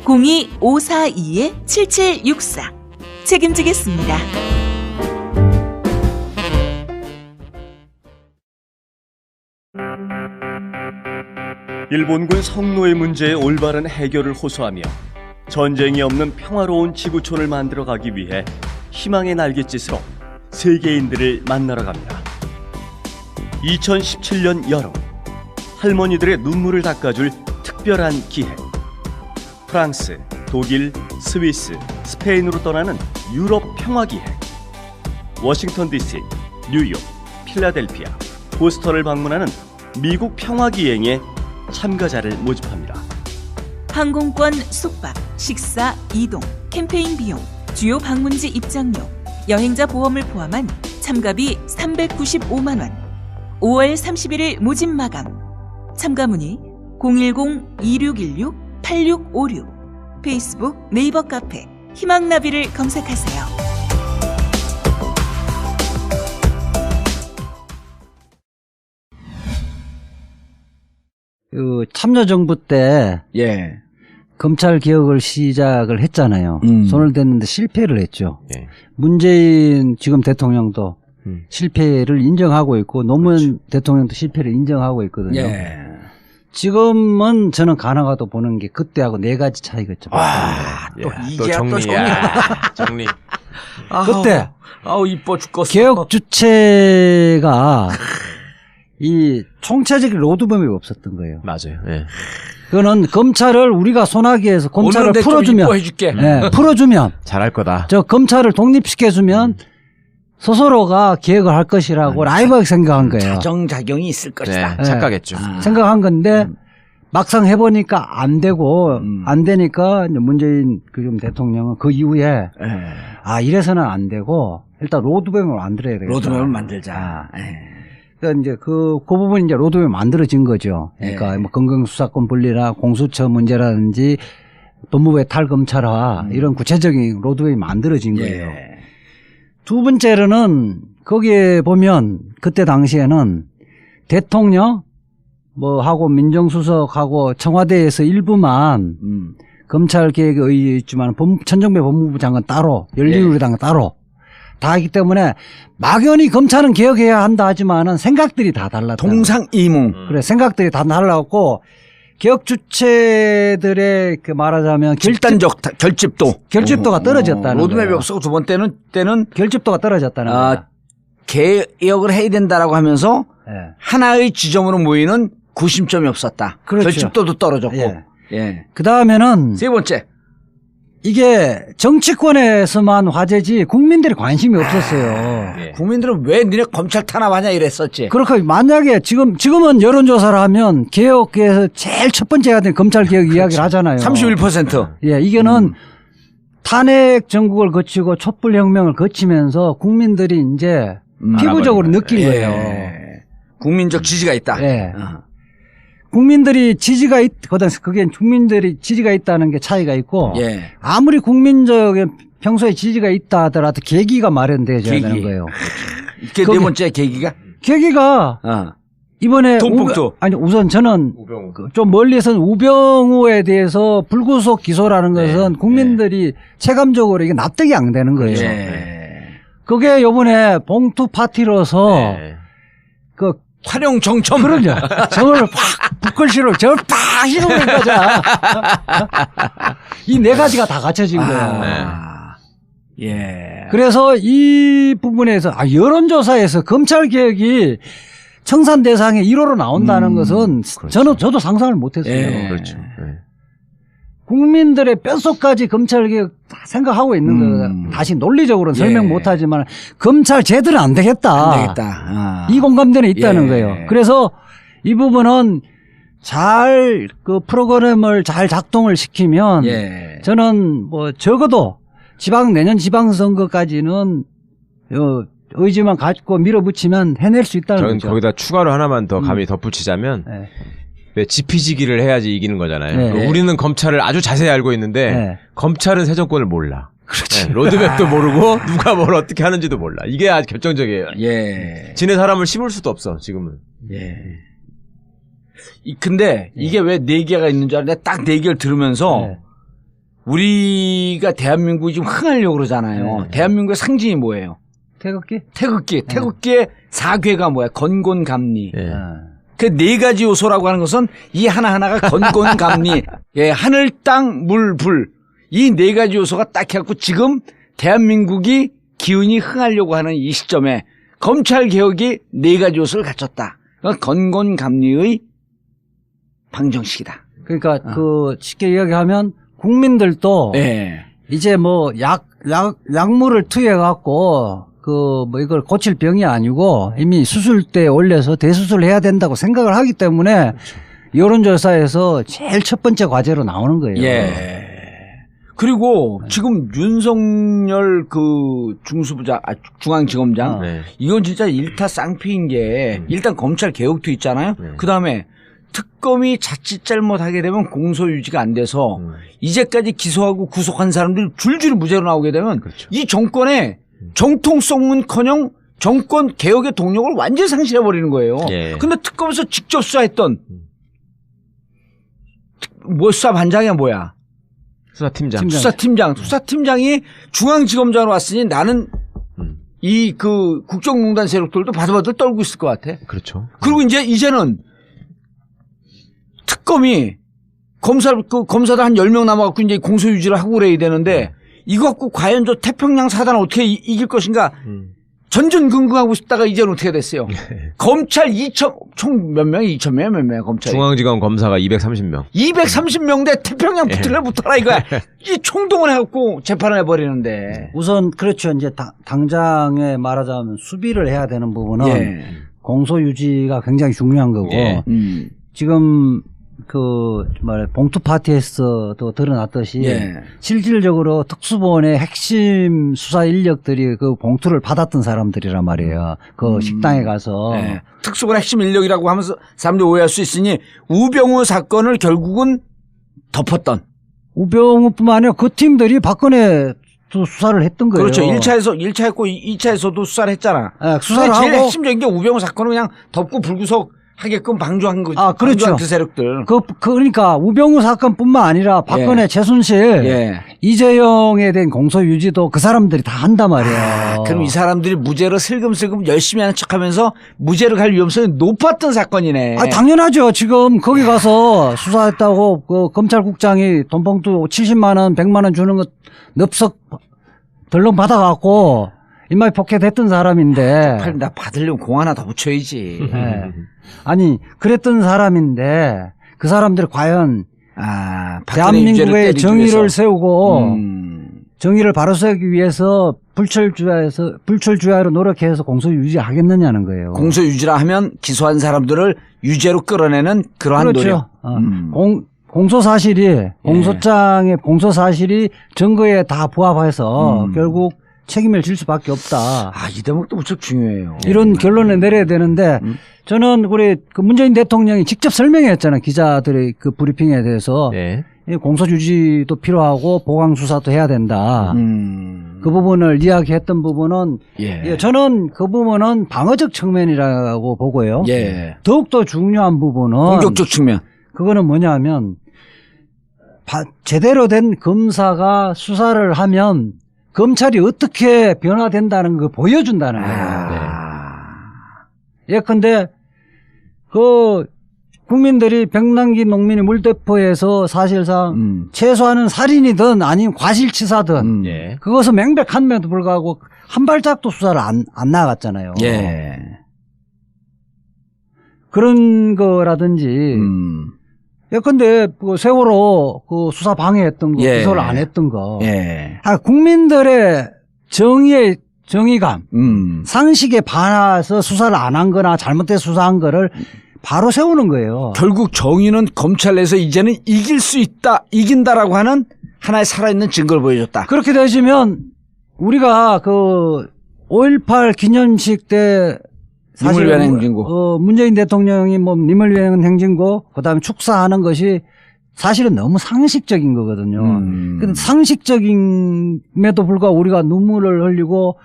Speaker 7: 02542-7764 책임지겠습니다.
Speaker 6: 일본군 성노예 문제의 올바른 해결을 호소하며 전쟁이 없는 평화로운 지구촌을 만들어가기 위해 희망의 날갯짓으로 세계인들을 만나러 갑니다. 2017년 여름, 할머니들의 눈물을 닦아줄 특별한 기회. 프랑스, 독일, 스위스, 스페인으로 떠나는 유럽 평화기획. 워싱턴 DC, 뉴욕, 필라델피아, 보스턴을 방문하는 미국 평화기행에 참가자를 모집합니다.
Speaker 7: 항공권, 숙박, 식사, 이동, 캠페인 비용, 주요 방문지 입장료, 여행자 보험을 포함한 참가비 395만 원. 5월 31일 모집 마감. 참가 문의 010-2616-8656 페이스북, 네이버 카페 희망나비를 검색하세요.
Speaker 3: 그 참여정부 때
Speaker 1: 예.
Speaker 3: 검찰 개혁을 시작을 했잖아요. 손을 댔는데 실패를 했죠.
Speaker 2: 예.
Speaker 3: 문재인 지금 대통령도 실패를 인정하고 있고 노무현 대통령도 실패를 인정하고 있거든요.
Speaker 1: 예.
Speaker 3: 지금은 저는 가능하다고 보는 게 그때하고 4가지 차이겠죠.
Speaker 1: 또
Speaker 2: 또
Speaker 1: 이제 또
Speaker 2: 정리. 야, 정리.
Speaker 3: 그때
Speaker 1: 아우 이뻐 죽겠어.
Speaker 3: 개혁 주체가 이 총체적인 로드맵이 없었던 거예요.
Speaker 2: 맞아요. 예.
Speaker 3: 그거는 검찰을 우리가 손아귀에서 검찰을
Speaker 1: 오늘
Speaker 3: 풀어주면,
Speaker 1: 해줄게.
Speaker 3: 예, 풀어주면
Speaker 2: 잘할 거다.
Speaker 3: 저 검찰을 독립시켜주면 스스로가 개혁을 할 것이라고 라이브하게 생각한 거예요.
Speaker 1: 자정작용이 있을 것이다.
Speaker 2: 네, 착각했죠.
Speaker 3: 생각한 건데 막상 해보니까 안 되고 안 되니까 이제 문재인 그좀 대통령은 그 이후에 이래서는 안 되고 일단 로드맵을 만들어야 되겠다.
Speaker 1: 로드맵을 만들자.
Speaker 3: 그러니까 이제 그 부분이 이제 로드맵이 만들어진 거죠. 그러니까 뭐 건강수사권 분리나 공수처 문제라든지 법무부의 탈검찰화 이런 구체적인 로드맵이 만들어진 거예요. 두 번째로는 거기에 보면 그때 당시에는 대통령 뭐 하고 민정수석하고 청와대에서 일부만 검찰 개혁에 의지했지만 천정배 법무부 장관 따로 열린우리당 따로 다 하기 때문에 막연히 검찰은 개혁해야 한다 하지만은 생각들이 다 달랐다.
Speaker 1: 동상이몽.
Speaker 3: 그래 생각들이 다 달랐고 개혁 주체들의 그 말하자면
Speaker 1: 집단적 결집도가
Speaker 3: 떨어졌다는
Speaker 1: 로드맵이
Speaker 3: 거예요.
Speaker 1: 없었고 두 번째는
Speaker 3: 결집도가 떨어졌다는 거예요.
Speaker 1: 개혁을 해야 된다라고 하면서
Speaker 3: 예.
Speaker 1: 하나의 지점으로 모이는 구심점이 없었다.
Speaker 3: 그렇죠.
Speaker 1: 결집도도 떨어졌고.
Speaker 3: 예. 그 다음에는
Speaker 1: 세 번째.
Speaker 3: 이게 정치권에서만 화제지 국민들이 관심이 없었어요.
Speaker 1: 국민들은 왜 니네 검찰 탄압하냐 이랬었지.
Speaker 3: 그렇게 만약에 지금은 여론조사를 하면 개혁에서 제일 첫 번째 해야 되는 검찰 개혁 이야기를 하잖아요.
Speaker 1: 31%.
Speaker 3: 예, 이거는 탄핵 전국을 거치고 촛불혁명을 거치면서 국민들이 이제 피부적으로 느낀 거예요.
Speaker 1: 국민적 지지가 있다.
Speaker 3: 예. 국민들이 지지가 그게 국민들이 지지가 있다는 게 차이가 있고 아무리 국민적인 평소에 지지가 있다 하더라도 계기가 마련되어야 되는 거예요.
Speaker 1: 이게 네 번째
Speaker 3: 계기가 이번에 우선 저는 좀 멀리서는 우병우에 대해서 불구속 기소라는 것은 국민들이 체감적으로 이게 납득이 안 되는 거예요. 그게 요번에 봉투 파티로서 그
Speaker 1: 활용 정점.
Speaker 3: 그럼요. 저걸 확 북글씨로 저걸 팍 휘두르는 거죠. 이 네 가지가 다 갖춰진 거예요. 그래서 이 부분에서 여론조사에서 검찰 개혁이 청산 대상의 1호로 나온다는 것은
Speaker 2: 그렇죠.
Speaker 3: 저도 상상을 못했어요.
Speaker 2: 그렇죠.
Speaker 3: 국민들의 뼛속까지 검찰 개혁 다 생각하고 있는 거예요. 다시 논리적으로는 설명 못하지만 검찰 제대로 안 되겠다. 이 공감대는 있다는 거예요. 그래서 이 부분은 잘 그 프로그램을 잘 작동을 시키면 저는 뭐 적어도 내년 지방선거까지는 의지만 갖고 밀어붙이면 해낼 수 있다는
Speaker 2: 저는
Speaker 3: 거죠.
Speaker 2: 거기다 추가로 하나만 더 감히 덧붙이자면 왜 지피지기를 해야지 이기는 거잖아요. 우리는 검찰을 아주 자세히 알고 있는데 검찰은 새 정권을 몰라.
Speaker 3: 그렇지.
Speaker 2: 로드맵도 모르고 누가 뭘 어떻게 하는지도 몰라. 이게 아주 결정적이에요. 지네 사람을 심을 수도 없어 지금은.
Speaker 1: 근데 이게 왜 4개가 있는 줄 알아? 내가 딱 4개를 들으면서 우리가 대한민국이 지금 흥하려고 그러잖아요. 대한민국의 상징이 뭐예요?
Speaker 3: 태극기?
Speaker 1: 태극기의 사괴가 뭐야? 건곤감리. 그 4가지 요소라고 하는 것은 이 하나하나가 건곤감리. 하늘, 땅, 물, 불. 이 4가지 요소가 딱 해갖고 지금 대한민국이 기운이 흥하려고 하는 이 시점에 검찰 개혁이 4가지 요소를 갖췄다. 건곤감리의 방정식이다.
Speaker 3: 그러니까 그 쉽게 이야기하면 국민들도 이제 뭐 약물을 투여해갖고 뭐 이걸 고칠 병이 아니고 이미 수술대에 올려서 대수술을 해야 된다고 생각을 하기 때문에 여론조사에서 제일 첫 번째 과제로 나오는 거예요.
Speaker 1: 그리고 지금 윤석열 그 중앙지검장 이건 진짜 일타 쌍피인 게 일단 검찰 개혁도 있잖아요. 그 다음에 특검이 자칫 잘못하게 되면 공소유지가 안 돼서 이제까지 기소하고 구속한 사람들이 줄줄이 무죄로 나오게 되면 이 정권의 정통성은커녕 정권 개혁의 동력을 완전히 상실해버리는 거예요. 근데 특검에서 직접 수사했던 수사반장이야 뭐야? 수사팀장이 중앙지검장으로 왔으니 나는 이 그 국정농단 세력들도 바들바들 떨고 있을 것 같아.
Speaker 2: 그렇죠.
Speaker 1: 그리고 이제는 특검이 검사들 한 10명 남아갖고 이제 공소유지를 하고 그래야 되는데 이거 갖고 과연 저 태평양 사단을 어떻게 이길 것인가 전전긍긍하고 싶다가 이제는 어떻게 됐어요? 검찰 2천 총 몇 명? 2천 명 몇 명 검찰?
Speaker 2: 중앙지검 검사가 230명.
Speaker 1: 230명대 태평양 붙을래 붙어라 이거야. 이 총동원 해갖고 재판을 해버리는데.
Speaker 3: 우선 그렇죠. 이제 당장에 말하자면 수비를 해야 되는 부분은
Speaker 1: 예.
Speaker 3: 공소 유지가 굉장히 중요한 거고
Speaker 2: 예.
Speaker 3: 지금 봉투 파티에서도 드러났듯이
Speaker 1: 예.
Speaker 3: 실질적으로 특수본의 핵심 수사 인력들이 그 봉투를 받았던 사람들이란 말이에요. 그 식당에 가서.
Speaker 1: 예. 특수본 핵심 인력이라고 하면서 사람들이 오해할 수 있으니 우병우 사건을 결국은 덮었던.
Speaker 3: 우병우뿐만 아니라 그 팀들이 박근혜 수사를 했던 거예요.
Speaker 1: 그렇죠. 1차 했고 2차에서도 수사를 했잖아.
Speaker 3: 네, 수사를
Speaker 1: 제일
Speaker 3: 하고
Speaker 1: 핵심적인 게 우병우 사건은 그냥 덮고 불구속 하게끔 방조한 거지.
Speaker 3: 아, 그렇죠.
Speaker 1: 방조한 그 세력들.
Speaker 3: 그러니까 우병우 사건뿐만 아니라 박근혜,
Speaker 1: 예.
Speaker 3: 최순실,
Speaker 1: 예.
Speaker 3: 이재용에 대한 공소 유지도 그 사람들이 다 한단 말이에요.
Speaker 1: 그럼 이 사람들이 무죄로 슬금슬금 열심히 하는 척하면서 무죄로 갈 위험성이 높았던 사건이네.
Speaker 3: 당연하죠. 지금 거기 가서 수사했다고 그 검찰국장이 돈봉투 70만 원, 100만 원 주는 거 넙석 덜렁 받아갖고 인마이 포켓했던 사람인데.
Speaker 1: 나 받으려면 공 하나 더 붙여야지.
Speaker 3: 네. 아니 그랬던 사람인데 그 사람들이 과연 대한민국의 정의를 세우고 정의를 바로 세우기 위해서 불철주야로 노력해서 공소 유지하겠느냐는 거예요.
Speaker 1: 공소 유지라 하면 기소한 사람들을 유죄로 끌어내는 그러한
Speaker 3: 그렇죠.
Speaker 1: 노력.
Speaker 3: 공소 사실이 공소장의 공소 사실이 증거에 다 부합해서 결국 책임을 질 수밖에 없다.
Speaker 1: 이 대목도 무척 중요해요.
Speaker 3: 이런 결론을 내려야 되는데 저는 우리 그 문재인 대통령이 직접 설명했잖아요. 기자들의 그 브리핑에 대해서
Speaker 2: 예.
Speaker 3: 공소 유지도 필요하고 보강 수사도 해야 된다. 그 부분을 이야기했던 부분은 저는 그 부분은 방어적 측면이라고 보고요.
Speaker 1: 예.
Speaker 3: 더욱더 중요한 부분은
Speaker 1: 공격적 측면.
Speaker 3: 그거는 뭐냐면 제대로 된 검사가 수사를 하면 검찰이 어떻게 변화된다는 걸 보여준다는 거예요. 예컨대 그 국민들이 병난기 농민이 물대포에서 사실상 최소한은 살인이든 아니면 과실치사든 그것은 명백한데도 불구하고 한 발짝도 수사를 안 나갔잖아요.
Speaker 1: 예.
Speaker 3: 그런 거라든지 예컨대 그 세월호 그 수사 방해했던 거 기소를 안 했던 거 국민들의 정의감 상식에 반해서 수사를 안 한 거나 잘못된 수사한 거를 바로 세우는 거예요.
Speaker 1: 결국 정의는 검찰 내에서 이제는 이길 수 있다, 이긴다라고 하는 하나의 살아있는 증거를 보여줬다.
Speaker 3: 그렇게 되시면 우리가 그 5.18 기념식 때 사실
Speaker 1: 님을 위한 행진곡.
Speaker 3: 문재인 대통령이 님을 위한 행진곡 그다음에 축사하는 것이 사실은 너무 상식적인 거거든요. 근데 상식적임에도 불구하고 우리가 눈물을 흘리고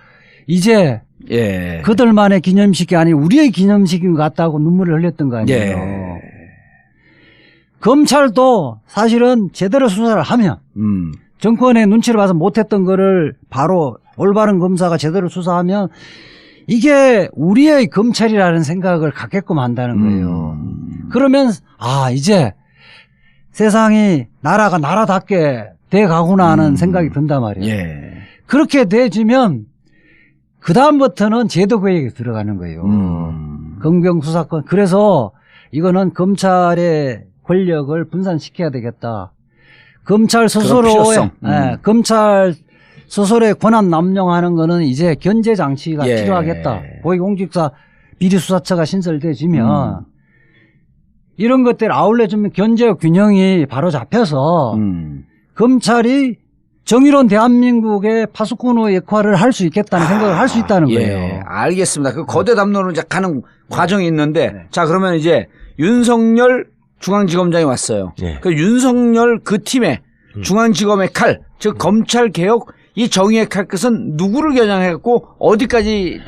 Speaker 3: 이제 그들만의 기념식이 아닌 우리의 기념식인 것 같다고 눈물을 흘렸던 거 아니에요. 검찰도 사실은 제대로 수사를 하면 정권의 눈치를 봐서 못했던 거를 바로 올바른 검사가 제대로 수사하면 이게 우리의 검찰이라는 생각을 갖게끔 한다는 거예요. 그러면 이제 세상이 나라가 나라답게 돼가구나 하는 생각이 든단 말이에요. 그렇게 돼지면 그 다음부터는 제도개혁에 들어가는 거예요. 검경수사권. 그래서 이거는 검찰의 권력을 분산시켜야 되겠다. 검찰 스스로의 검찰 스스로의 권한 남용하는 거는 이제 견제 장치가 필요하겠다. 고위공직자 비리수사처가 신설돼지면 이런 것들 아울러주면 견제와 균형이 바로 잡혀서 검찰이 정의로운 대한민국의 파수꾼의 역할을 할 수 있겠다는 생각을 할 수 있다는 거예요.
Speaker 1: 알겠습니다. 그 거대 담론으로 이제 가는 과정이 있는데 자 그러면 이제 윤석열 중앙지검장이 왔어요. 그 윤석열 그 팀의 중앙지검의 칼, 즉 검찰개혁 이 정의의 칼끝은 누구를 겨냥해갖고 어디까지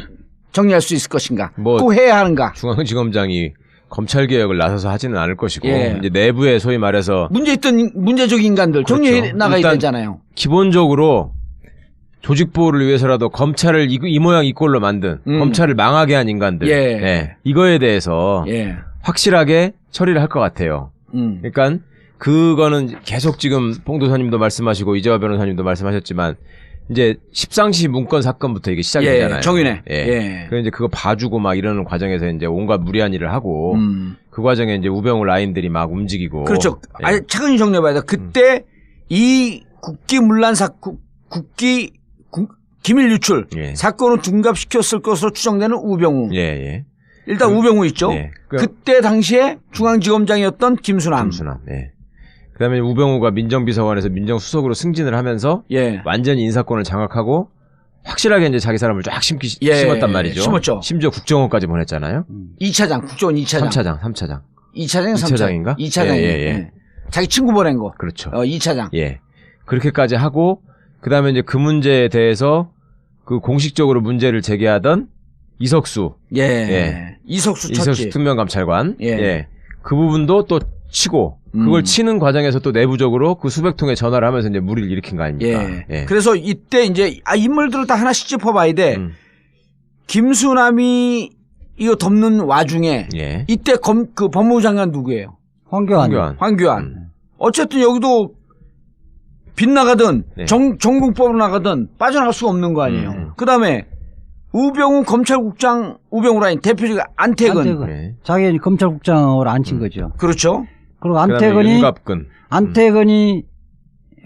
Speaker 1: 정리할 수 있을 것인가? 꼭 해야 하는가?
Speaker 2: 중앙지검장이 검찰개혁을 나서서 하지는 않을 것이고 이제 내부에 소위 말해서
Speaker 1: 문제적 인간들 정리해 나가야 되잖아요.
Speaker 2: 기본적으로 조직보호를 위해서라도 검찰을 이 모양 이 꼴로 만든 검찰을 망하게 한 인간들 이거에 대해서 확실하게 처리를 할 것 같아요. 그러니까 그거는 계속 지금 봉 도사님도 말씀하시고 이재화 변호사님도 말씀하셨지만 이제 십상시 문건 사건부터 이게 시작이
Speaker 1: 예,
Speaker 2: 되잖아요.
Speaker 1: 정윤회.
Speaker 2: 예.
Speaker 1: 예.
Speaker 2: 그래서 이제 그거 봐주고 막 이러는 과정에서 이제 온갖 무리한 일을 하고 그 과정에 이제 우병우 라인들이 막 움직이고.
Speaker 1: 그렇죠.
Speaker 2: 예.
Speaker 1: 아니, 차근히 정리해봐야 돼. 그때 이 국기문란 사건, 기밀 유출
Speaker 2: 예.
Speaker 1: 사건을 둔갑시켰을 것으로 추정되는 우병우.
Speaker 2: 예, 예.
Speaker 1: 일단 우병우 있죠.
Speaker 2: 예.
Speaker 1: 그때 당시에 중앙지검장이었던 김수남.
Speaker 2: 예. 그다음에 우병우가 민정비서관에서 민정수석으로 승진을 하면서
Speaker 1: 예.
Speaker 2: 완전히 인사권을 장악하고 확실하게 이제 자기 사람을 쫙
Speaker 1: 예.
Speaker 2: 심었단 말이죠.
Speaker 1: 심었죠.
Speaker 2: 심지어 국정원까지 보냈잖아요.
Speaker 1: 2차장, 국정원 2차장.
Speaker 2: 3차장.
Speaker 1: 2차장,
Speaker 2: 2차장인가?
Speaker 1: 2차장.
Speaker 2: 예.
Speaker 1: 자기 친구 보낸 거.
Speaker 2: 그렇죠.
Speaker 1: 2차장.
Speaker 2: 예. 그렇게까지 하고 그다음에 이제 그 문제에 대해서 그 공식적으로 문제를 제기하던 이석수.
Speaker 1: 예.
Speaker 2: 예.
Speaker 1: 이석수
Speaker 2: 이석수 특명감찰관.
Speaker 1: 예.
Speaker 2: 그 부분도 또 치고 그걸 치는 과정에서 또 내부적으로 그 수백 통의 전화를 하면서 이제 무리를 일으킨 거 아닙니까?
Speaker 1: 예. 그래서 이때 이제 인물들을 다 하나씩 짚어봐야 돼. 김수남이 이거 덮는 와중에
Speaker 2: 예.
Speaker 1: 이때 그 법무부 장관 누구예요?
Speaker 3: 황교안.
Speaker 1: 황교안. 어쨌든 여기도 빗나가든
Speaker 2: 네.
Speaker 1: 정국법으로 나가든 빠져나갈 수가 없는 거 아니에요. 그다음에 우병우 검찰국장 우병우 라인 대표적 안태근.
Speaker 2: 네.
Speaker 3: 자기 검찰국장으로 앉힌 거죠.
Speaker 1: 그렇죠.
Speaker 3: 그리고
Speaker 2: 그다음에 윤갑근.
Speaker 3: 안태근이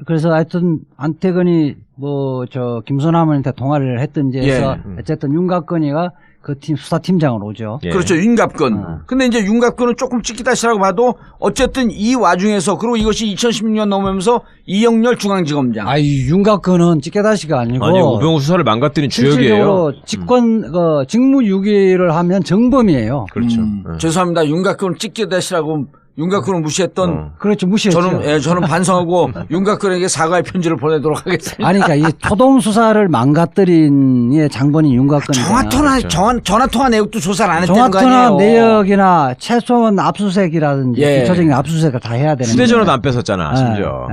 Speaker 3: 그래서 하여튼 안태근이 뭐 저 김수남한테 통화를 했든지 해서
Speaker 1: 예.
Speaker 3: 어쨌든 윤갑근이가 그 팀 수사팀장으로 오죠.
Speaker 2: 예.
Speaker 1: 그렇죠. 윤갑근. 근데 이제 윤갑근은 조금 찍기다시라고 봐도 어쨌든 이 와중에서 그리고 이것이 2016년 넘으면서 이영렬 중앙지검장.
Speaker 3: 윤갑근은 찌개다시가 아니고
Speaker 2: 아니 우병우 수사를 망가뜨린
Speaker 3: 실질적으로
Speaker 2: 주역이에요.
Speaker 3: 직무유기를 하면 정범이에요.
Speaker 2: 그렇죠.
Speaker 1: 죄송합니다. 윤갑근을 찍기다시라고 윤곽근을 무시했던
Speaker 3: 그렇죠. 무시했죠.
Speaker 1: 저는 반성하고 윤곽근에게 사과의 편지를 보내도록 하겠습니다.
Speaker 3: 아니 그러니까 이 초동 수사를 망가뜨린 예 장본인 윤곽근이잖아요.
Speaker 1: 전화 통화 내역도 조사를 안 했다는 거 아니에요.
Speaker 3: 전화 통화 내역이나 최소한 압수수색이라든지
Speaker 1: 예.
Speaker 3: 기초적인 압수수색을 다 해야 되는
Speaker 2: 휴대전화도 안 뺏었잖아 심지어.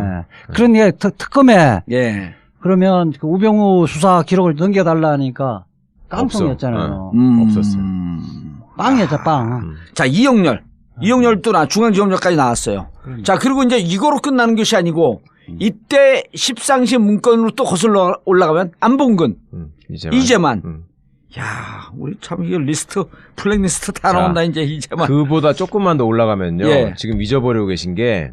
Speaker 3: 그러니까 특검에
Speaker 1: 예.
Speaker 3: 그러면 그 우병우 수사 기록을 넘겨달라니까 깡통이었잖아요.
Speaker 2: 없었어.
Speaker 3: 빵이었죠 빵.
Speaker 1: 자 이영렬도 중앙지검장까지 나왔어요. 자 그리고 이제 이거로 끝나는 것이 아니고 이때 십상시 문건으로 또 거슬러 올라가면 안봉근, 이재만. 야 우리 참 이게 블랙리스트 다 나온다 이제 이재만.
Speaker 2: 그보다 조금만 더 올라가면요.
Speaker 1: 예.
Speaker 2: 지금 잊어버리고 계신 게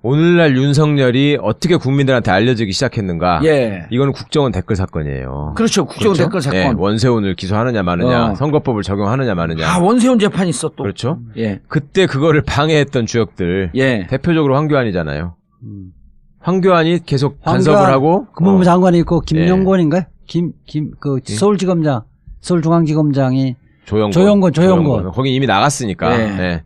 Speaker 2: 오늘날 윤석열이 어떻게 국민들한테 알려지기 시작했는가.
Speaker 1: 예.
Speaker 2: 이거는 국정원 댓글 사건이에요.
Speaker 1: 그렇죠. 국정원 댓글 사건.
Speaker 2: 예. 원세훈을 기소하느냐 마느냐, 선거법을 적용하느냐 마느냐.
Speaker 1: 원세훈 재판이 있어 또.
Speaker 2: 그렇죠.
Speaker 1: 예.
Speaker 2: 그때 그거를 방해했던 주역들.
Speaker 1: 예.
Speaker 2: 대표적으로 황교안이잖아요. 황교안이 계속 간섭을 하고.
Speaker 3: 법무부 장관이 있고 김용건인가요? 서울중앙지검장이 조영건.
Speaker 2: 거기 이미 나갔으니까.
Speaker 1: 예.
Speaker 2: 예.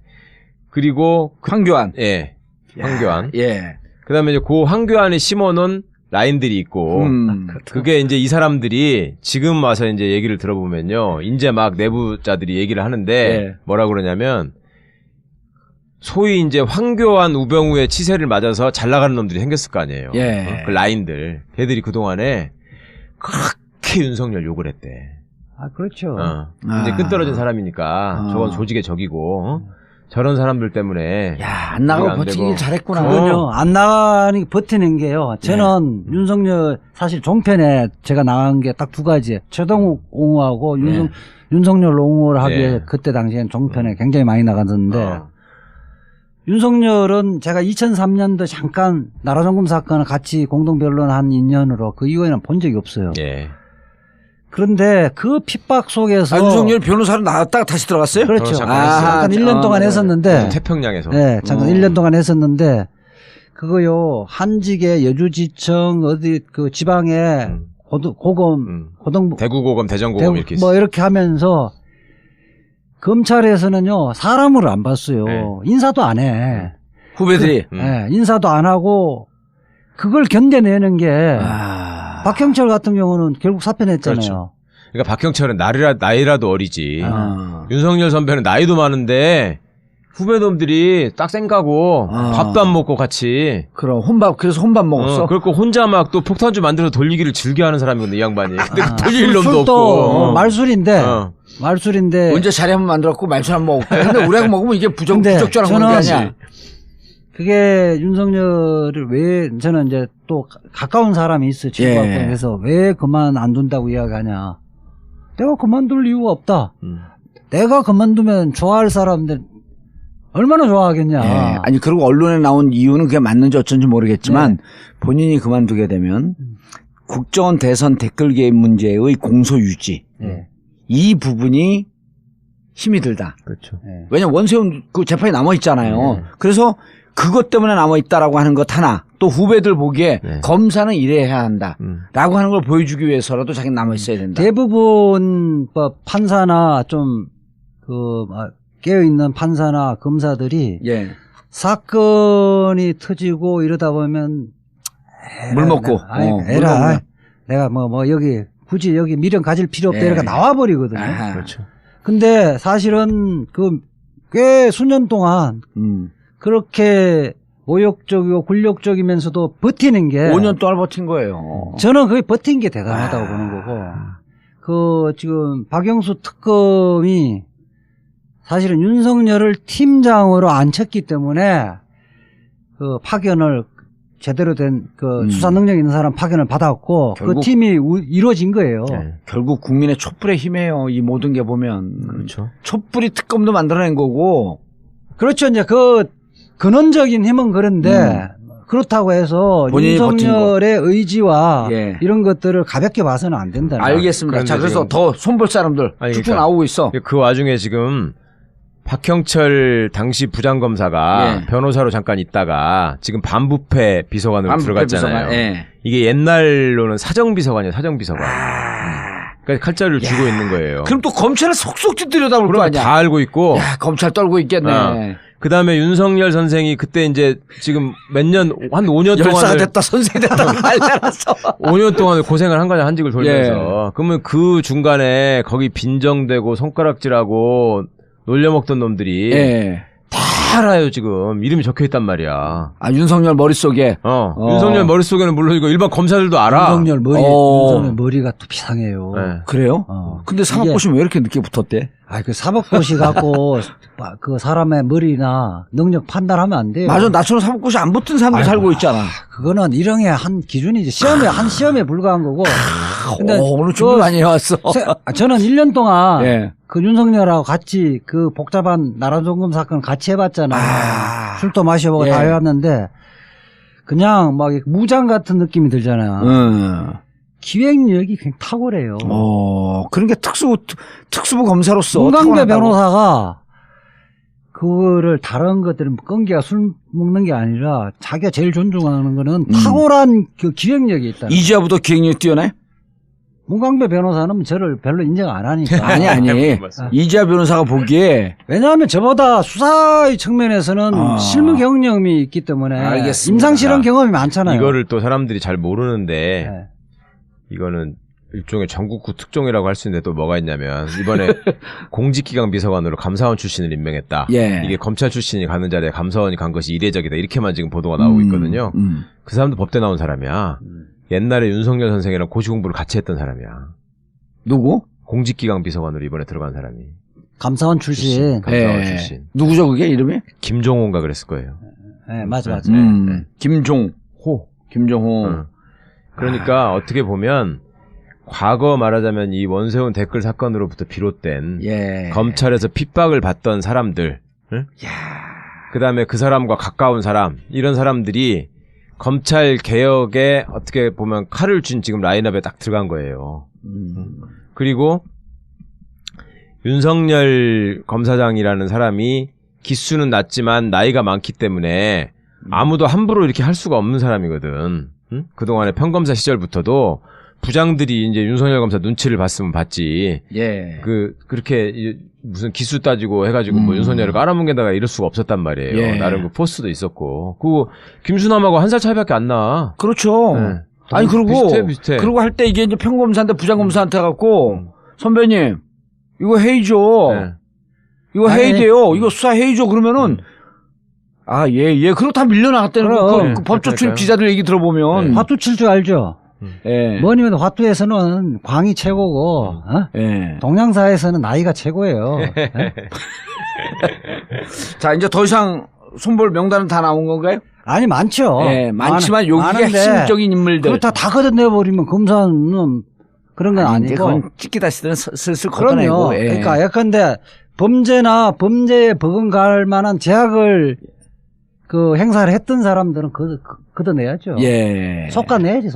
Speaker 2: 그리고
Speaker 1: 황교안.
Speaker 2: 예. 황교안.
Speaker 1: 예.
Speaker 2: 그다음에 이제 그 황교안이 심어놓은 라인들이 있고 그게 이제 이 사람들이 지금 와서 이제 얘기를 들어보면요. 이제 막 내부자들이 얘기를 하는데
Speaker 1: 예.
Speaker 2: 뭐라 그러냐면 소위 이제 황교안 우병우의 치세를 맞아서 잘 나가는 놈들이 생겼을 거 아니에요.
Speaker 1: 예.
Speaker 2: 그 라인들. 걔들이 그동안에 그렇게 윤석열 욕을 했대.
Speaker 3: 그렇죠.
Speaker 2: 이제 끈떨어진 사람이니까 저건 조직의 적이고 저런 사람들 때문에
Speaker 1: 안 나가고 버티길 잘했구나.
Speaker 3: 그건요. 안 나가니 버티는 게요. 저는 윤석열 사실 종편에 제가 나간 게 딱 두 가지. 최동욱 옹호하고 윤석열 옹호를 하기에 그때 당시엔 종편에 굉장히 많이 나갔는데 윤석열은 제가 2003년도 잠깐 나라정금 사건을 같이 공동 변론한 인연으로 그 이후에는 본 적이 없어요.
Speaker 2: 예.
Speaker 3: 그런데 그 핍박 속에서
Speaker 1: 윤석열 변호사로 나왔다가 다시 들어갔어요?
Speaker 3: 그렇죠.
Speaker 2: 잠깐
Speaker 3: 1년 동안 했었는데
Speaker 2: 태평양에서.
Speaker 3: 네, 잠깐 1년 동안 했었는데 그거요. 한직의 여주지청 어디 그 지방에 고등
Speaker 2: 대구고검, 대전고검 이렇게
Speaker 3: 뭐 이렇게 하면서 검찰에서는요 사람을 안 봤어요. 인사도 안 해.
Speaker 1: 후배들이.
Speaker 3: 인사도 안 하고 그걸 견뎌내는 게 박형철 같은 경우는 결국 사표냈잖아요.
Speaker 2: 그렇죠. 그러니까 박형철은 나이라도 어리지. 윤석열 선배는 나이도 많은데 후배놈들이 딱 쌩가고 밥도 안 먹고 같이.
Speaker 1: 그래서 혼밥 먹었어.
Speaker 2: 그리고 혼자 막 또 폭탄주 만들어서 돌리기를 즐겨하는 사람이거든 이 양반이. 근데 돌릴 놈도 없고.
Speaker 3: 말술인데.
Speaker 1: 언제 자리 한번 만들었고 말술 한번 먹었고. 근데 우리가 먹으면 이게 부적절한 건 게 아니야.
Speaker 3: 그게 윤석열을 왜 저는 이제 또 가까운 사람이 있어요. 그래서 왜 그만 안 둔다고 이야기하냐. 내가 그만둘 이유가 없다. 내가 그만두면 좋아할 사람들 얼마나 좋아하겠냐.
Speaker 1: 예. 아니 그리고 언론에 나온 이유는 그게 맞는지 어쩐지 모르겠지만 본인이 그만두게 되면 국정원 대선 댓글 개입 문제의 공소 유지 이 부분이 힘이 들다.
Speaker 2: 그렇죠.
Speaker 1: 왜냐면 원세훈 그 재판이 남아 있잖아요. 그래서 그것 때문에 남아 있다라고 하는 것 하나 또 후배들 보기에 검사는 이래야 한다라고 하는 걸 보여주기 위해서라도 자기는 남아 있어야 된다.
Speaker 3: 대부분 판사나 좀 깨어 있는 판사나 검사들이 사건이 터지고 이러다 보면
Speaker 1: 물 먹고
Speaker 3: 내가 뭐 여기 굳이 여기 미련 가질 필요 없다 이렇게 나와버리거든요.
Speaker 2: 그렇죠.
Speaker 3: 근데 사실은 꽤 수년 동안 그렇게 모욕적이고 굴욕적이면서도 버티는 게
Speaker 1: 5년 동안 버틴 거예요.
Speaker 3: 저는 그게 버틴 게 대단하다고 보는 거고 지금 박영수 특검이 사실은 윤석열을 팀장으로 앉혔기 때문에 파견을 제대로 된 수사 능력 있는 사람 파견을 받았고 그 팀이 이루어진 거예요.
Speaker 1: 결국 국민의 촛불의 힘이에요. 이 모든 게 보면.
Speaker 2: 그렇죠.
Speaker 1: 촛불이 특검도 만들어낸 거고.
Speaker 3: 그렇죠. 이제 근원적인 힘은 그런데 그렇다고 해서 윤석열의 의지와 이런 것들을 가볍게 봐서는 안 된다.
Speaker 1: 알겠습니다. 자, 그래서 더 손볼 사람들 쭉쭉 나오고 있어.
Speaker 2: 그 와중에 지금 박형철 당시 부장검사가 변호사로 잠깐 있다가 지금 반부패 비서관으로 들어갔잖아요. 이게 옛날로는 사정비서관이에요. 사정비서관. 그러니까 칼자루를 쥐고 있는 거예요.
Speaker 1: 그럼 또 검찰을 속속 들여다볼 거 아니야.
Speaker 2: 다 알고 있고.
Speaker 1: 야, 검찰 떨고 있겠네.
Speaker 2: 그 다음에 윤석열 선생이 그때 이제 지금 한 5년 동안.
Speaker 1: 열사가 됐다, 선생이 됐다, 알려놨어.
Speaker 2: 5년 동안 고생을 한 거냐, 한직을 돌면서. 그러면 그 중간에 거기 빈정대고 손가락질하고 놀려먹던 놈들이. 다 알아요, 지금. 이름이 적혀 있단 말이야.
Speaker 1: 아, 윤석열 머릿속에?
Speaker 2: 윤석열 머릿속에는 물론이고 일반 검사들도 알아.
Speaker 3: 윤석열 머리가 또 비상해요.
Speaker 1: 그래요? 근데 사법고시는 왜 이렇게 늦게 붙었대?
Speaker 3: 그 사법고시 갖고 그 사람의 머리나 능력 판단하면 안 돼요.
Speaker 1: 맞아. 나처럼 사법고시 안 붙은 사람도 살고 있잖아.
Speaker 3: 그거는 일형의 한 기준이지. 한 시험에 불과한 거고.
Speaker 1: 근데 오늘 준비 많이 해왔어.
Speaker 3: 저는 1년 동안 그 윤석열하고 같이 그 복잡한 나라종금 사건 같이 해봤잖아요. 술도 마셔보고 다 해왔는데 그냥 막 무장 같은 느낌이 들잖아요. 기획력이 굉장히 탁월해요.
Speaker 1: 그러니까 특수부 검사로서.
Speaker 3: 문강배 변호사가 그거를 다른 것들은 끈기가 술 먹는 게 아니라 자기가 제일 존중하는 거는 탁월한 그 기획력이 있다.
Speaker 1: 이지아보다 기획력이 뛰어나요?
Speaker 3: 문강배 변호사는 저를 별로 인정 안 하니까.
Speaker 1: 아니. 이지아 변호사가 보기에.
Speaker 3: 왜냐하면 저보다 수사의 측면에서는 실무 경험이 있기 때문에.
Speaker 1: 알겠습니다.
Speaker 3: 임상실험 경험이 많잖아요.
Speaker 2: 이거를 또 사람들이 잘 모르는데 이거는 일종의 전국구 특종이라고 할 수 있는데 또 뭐가 있냐면 이번에 공직기강 비서관으로 감사원 출신을 임명했다. 이게 검찰 출신이 가는 자리에 감사원이 간 것이 이례적이다. 이렇게만 지금 보도가 나오고 있거든요. 그 사람도 법대 나온 사람이야. 옛날에 윤석열 선생이랑 고시공부를 같이 했던 사람이야.
Speaker 1: 누구?
Speaker 2: 공직기강 비서관으로 이번에 들어간 사람이.
Speaker 3: 감사원 출신.
Speaker 2: 감사원 출신.
Speaker 1: 누구죠 그게 이름이?
Speaker 2: 김종호인가 그랬을 거예요.
Speaker 3: 맞아.
Speaker 1: 김종호.
Speaker 2: 그러니까 어떻게 보면 과거 말하자면 이 원세훈 댓글 사건으로부터 비롯된 검찰에서 핍박을 받던 사람들, 그 다음에 그 사람과 가까운 사람, 이런 사람들이 검찰 개혁에 어떻게 보면 칼을 쥔 지금 라인업에 딱 들어간 거예요. 그리고 윤석열 검사장이라는 사람이 기수는 낮지만 나이가 많기 때문에 아무도 함부로 이렇게 할 수가 없는 사람이거든. 그동안에 평검사 시절부터도 부장들이 이제 윤석열 검사 눈치를 봤으면 봤지. 그렇게 무슨 기수 따지고 해가지고 뭐 윤석열을 깔아뭉개다가 이럴 수가 없었단 말이에요. 나름 그 포스도 있었고. 그리고 김수남하고 1살 차이밖에 안 나.
Speaker 1: 그렇죠. 아니 그리고
Speaker 2: 비슷해.
Speaker 1: 그리고 할 때 이게 이제 평검사한테 부장검사한테 갖고 선배님 이거 회의죠. 이거 회의돼요. 이거 수사 회의죠. 그러면은 그리고 다 밀려나갔다는 거. 그 법조 출입 기자들 얘기 들어보면.
Speaker 3: 화투 칠 줄 알죠? 뭐니면 화투에서는 광이 최고고, 동양사에서는 나이가 최고예요.
Speaker 1: 자, 이제 더 이상 손볼 명단은 다 나온 건가요?
Speaker 3: 아니 많죠.
Speaker 1: 예, 많지만 여기가
Speaker 3: 많은데
Speaker 1: 핵심적인 인물들.
Speaker 3: 그렇다 다 걷어내버리면 검사는 그런 건
Speaker 1: 아니,
Speaker 3: 아니고.
Speaker 1: 그건 찍기다 쓰는 슬슬 걷어내고.
Speaker 3: 그럼요.
Speaker 1: 예.
Speaker 3: 그러니까 예컨대 범죄나 범죄에 버금갈 만한 제약을 그 행사를 했던 사람들은 걷어내야죠.
Speaker 1: 예.
Speaker 3: 속아내야지.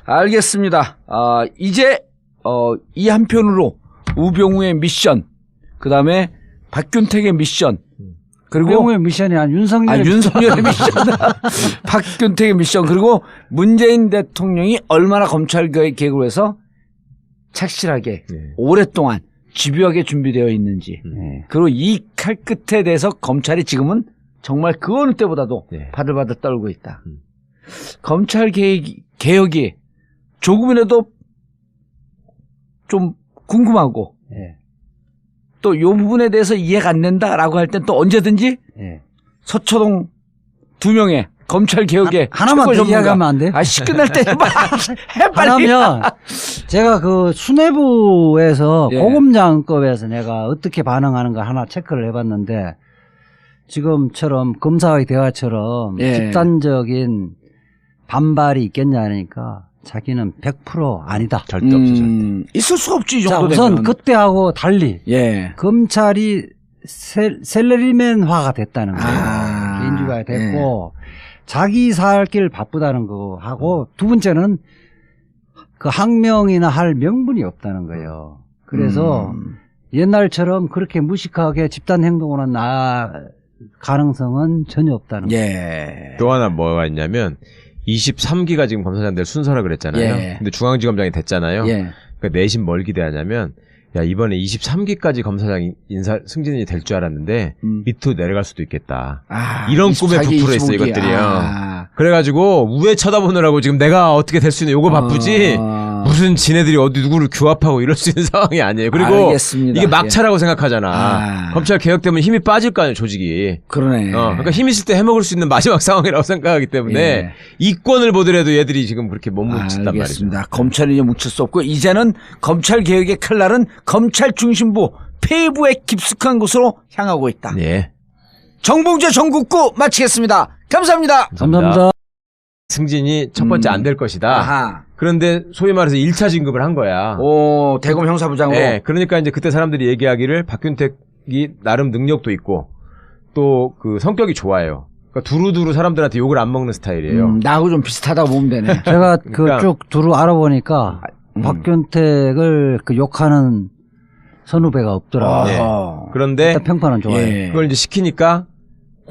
Speaker 1: 알겠습니다. 이제 이 한편으로 우병우의 미션, 그 다음에 박균택의 미션, 그리고
Speaker 3: 우병우의 미션이 아니라 윤석열의
Speaker 1: 윤석열의 미션, 박균택의 미션, 그리고 문재인 대통령이 얼마나 검찰 개혁을 해서 착실하게 오랫동안 집요하게 준비되어 있는지, 그리고 이 칼 끝에 대해서 검찰이 지금은 정말 그 어느 때보다도 바들바들 떨고 있다. 검찰 개혁이 조금이라도 좀 궁금하고 또 이 부분에 대해서 이해가 안 된다라고 할 땐 또 언제든지 서초동 2명의 검찰 개혁에
Speaker 3: 하나만 더 이야기하면 안 돼요?
Speaker 1: 아씨 끝날 때 해 빨리.
Speaker 3: 하나면 제가 그 수뇌부에서
Speaker 1: 예.
Speaker 3: 고검장급에서 내가 어떻게 반응하는가 하나 체크를 해봤는데 지금처럼 검사의 대화처럼
Speaker 1: 예.
Speaker 3: 집단적인 반발이 있겠냐 하니까 자기는 100% 아니다.
Speaker 2: 절대 없어. 절대.
Speaker 1: 있을 수가 없지 이
Speaker 3: 자,
Speaker 1: 정도
Speaker 3: 우선
Speaker 1: 되면.
Speaker 3: 그때하고 달리
Speaker 1: 예.
Speaker 3: 검찰이 셀러리맨화가 됐다는 거예요.
Speaker 1: 아,
Speaker 3: 개인주의가 됐고 자기 살 길 바쁘다는 거 하고 두 번째는 그 항명이나 할 명분이 없다는 거예요. 그래서 옛날처럼 그렇게 무식하게 집단 행동으로 나아갈 가능성은 전혀 없다는 거예요.
Speaker 1: 예.
Speaker 2: 또 하나 뭐가 있냐면 23기가 지금 검사장들 순서라 그랬잖아요.
Speaker 1: 예.
Speaker 2: 근데 중앙지검장이 됐잖아요.
Speaker 1: 예.
Speaker 2: 그러니까 내심 뭘 기대하냐면 야 이번에 23기까지 검사장 인사 승진이 될 줄 알았는데 밑으로 내려갈 수도 있겠다. 이런 꿈에
Speaker 1: 24기,
Speaker 2: 부풀어 있어
Speaker 1: 25기.
Speaker 2: 이것들이요. 그래가지고 우회 쳐다보느라고 지금 내가 어떻게 될 수 있는 요거 바쁘지 무슨 지네들이 어디 누구를 규합하고 이럴 수 있는 상황이 아니에요. 그리고
Speaker 1: 알겠습니다.
Speaker 2: 이게 막차라고 생각하잖아.
Speaker 1: 아.
Speaker 2: 검찰 개혁되면 힘이 빠질 거 아니에요 조직이.
Speaker 1: 그러네.
Speaker 2: 그러니까 힘 있을 때 해먹을 수 있는 마지막 상황이라고 생각하기 때문에
Speaker 1: 예.
Speaker 2: 이권을 보더라도 얘들이 지금 그렇게 못 묻힌단 말이죠.
Speaker 1: 알겠습니다. 검찰이 이제 묻힐 수 없고 이제는 검찰 개혁의 칼날은 검찰 중심부 폐부에 깊숙한 곳으로 향하고 있다.
Speaker 2: 예.
Speaker 1: 정봉재 전국구 마치겠습니다. 감사합니다.
Speaker 3: 감사합니다.
Speaker 2: 승진이 첫 번째 안 될 것이다.
Speaker 1: 아하.
Speaker 2: 그런데 소위 말해서 1차 진급을 한 거야.
Speaker 1: 오, 대검 형사부장으로.
Speaker 2: 예. 그러니까 이제 그때 사람들이 얘기하기를 박균택이 나름 능력도 있고 또 그 성격이 좋아요. 그러니까 두루두루 사람들한테 욕을 안 먹는 스타일이에요.
Speaker 1: 나하고 좀 비슷하다고 보면 되네.
Speaker 3: 제가
Speaker 2: 그러니까-
Speaker 3: 그 쭉 두루 알아보니까 박균택을 그 욕하는 선후배가 없더라고요.
Speaker 2: 예. 그런데
Speaker 3: 일단 평판은 좋아요.
Speaker 1: 예.
Speaker 2: 그걸 이제 시키니까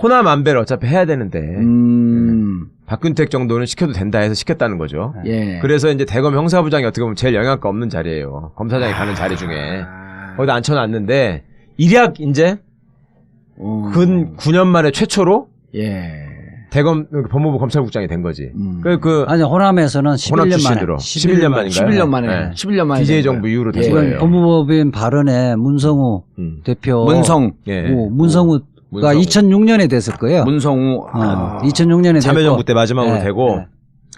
Speaker 2: 호남안배를 어차피 해야 되는데 박균택 정도는 시켜도 된다 해서 시켰다는 거죠.
Speaker 1: 예.
Speaker 2: 그래서 이제 대검 형사부장이 어떻게 보면 제일 영향가 없는 자리예요. 검사장이 가는 자리 중에 거기다 앉혀놨는데 일약 이제 근 9년 만에 최초로
Speaker 1: 예.
Speaker 2: 대검 법무부 검찰국장이 된 거지. 그
Speaker 3: 아니 호남에서는 11년 만에.
Speaker 2: 출신으로 11년 만인가요?
Speaker 1: 11년 만에.
Speaker 2: 네.
Speaker 1: 11년 만에.
Speaker 2: DJ
Speaker 1: 된
Speaker 2: 정부
Speaker 1: 거예요.
Speaker 2: 이후로 된
Speaker 1: 예.
Speaker 3: 지금
Speaker 2: 거예요.
Speaker 3: 법무법인 발언에 문성우 대표.
Speaker 1: 문성.
Speaker 2: 예.
Speaker 3: 문성우가
Speaker 2: 문성우.
Speaker 3: 2006년에 됐을 거예요.
Speaker 1: 문성우.
Speaker 3: 2006년에
Speaker 2: 참여정부 때 마지막으로
Speaker 3: 네,
Speaker 2: 되고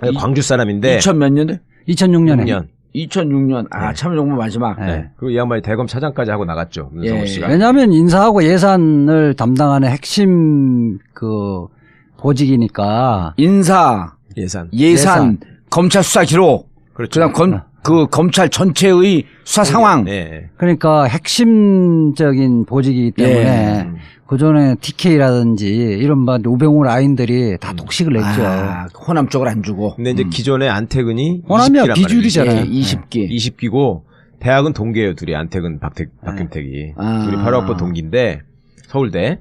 Speaker 3: 네.
Speaker 2: 광주 사람인데
Speaker 1: 2000 몇 년대?
Speaker 3: 2006년에.
Speaker 2: 6년.
Speaker 1: 2006년. 아, 참여정부 마지막.
Speaker 3: 네.
Speaker 2: 그리고 이 양반이 대검 차장까지 하고 나갔죠. 문성우
Speaker 1: 예.
Speaker 2: 씨가.
Speaker 3: 왜냐하면 인사하고 예산을 담당하는 핵심 그 보직이니까.
Speaker 1: 인사, 예산, 검찰 수사 기록.
Speaker 2: 그렇죠.
Speaker 1: 그다음 그 검찰 전체의 수사 상황.
Speaker 2: 예.
Speaker 3: 그러니까 핵심적인 보직이기 때문에
Speaker 1: 예.
Speaker 3: 그전에 TK라든지 이런 우병우 라인들이 다 독식을 냈죠.
Speaker 1: 아, 호남 쪽을 안 주고.
Speaker 2: 근데 이제 기존에 안택은이
Speaker 3: 호남이야
Speaker 2: 20기란
Speaker 3: 비주류잖아요.
Speaker 1: 예, 20기.
Speaker 2: 20기고 대학은 동기예요. 둘이 안택은 박균택이.
Speaker 1: 아.
Speaker 2: 둘이 바로 학번 동기인데 서울대.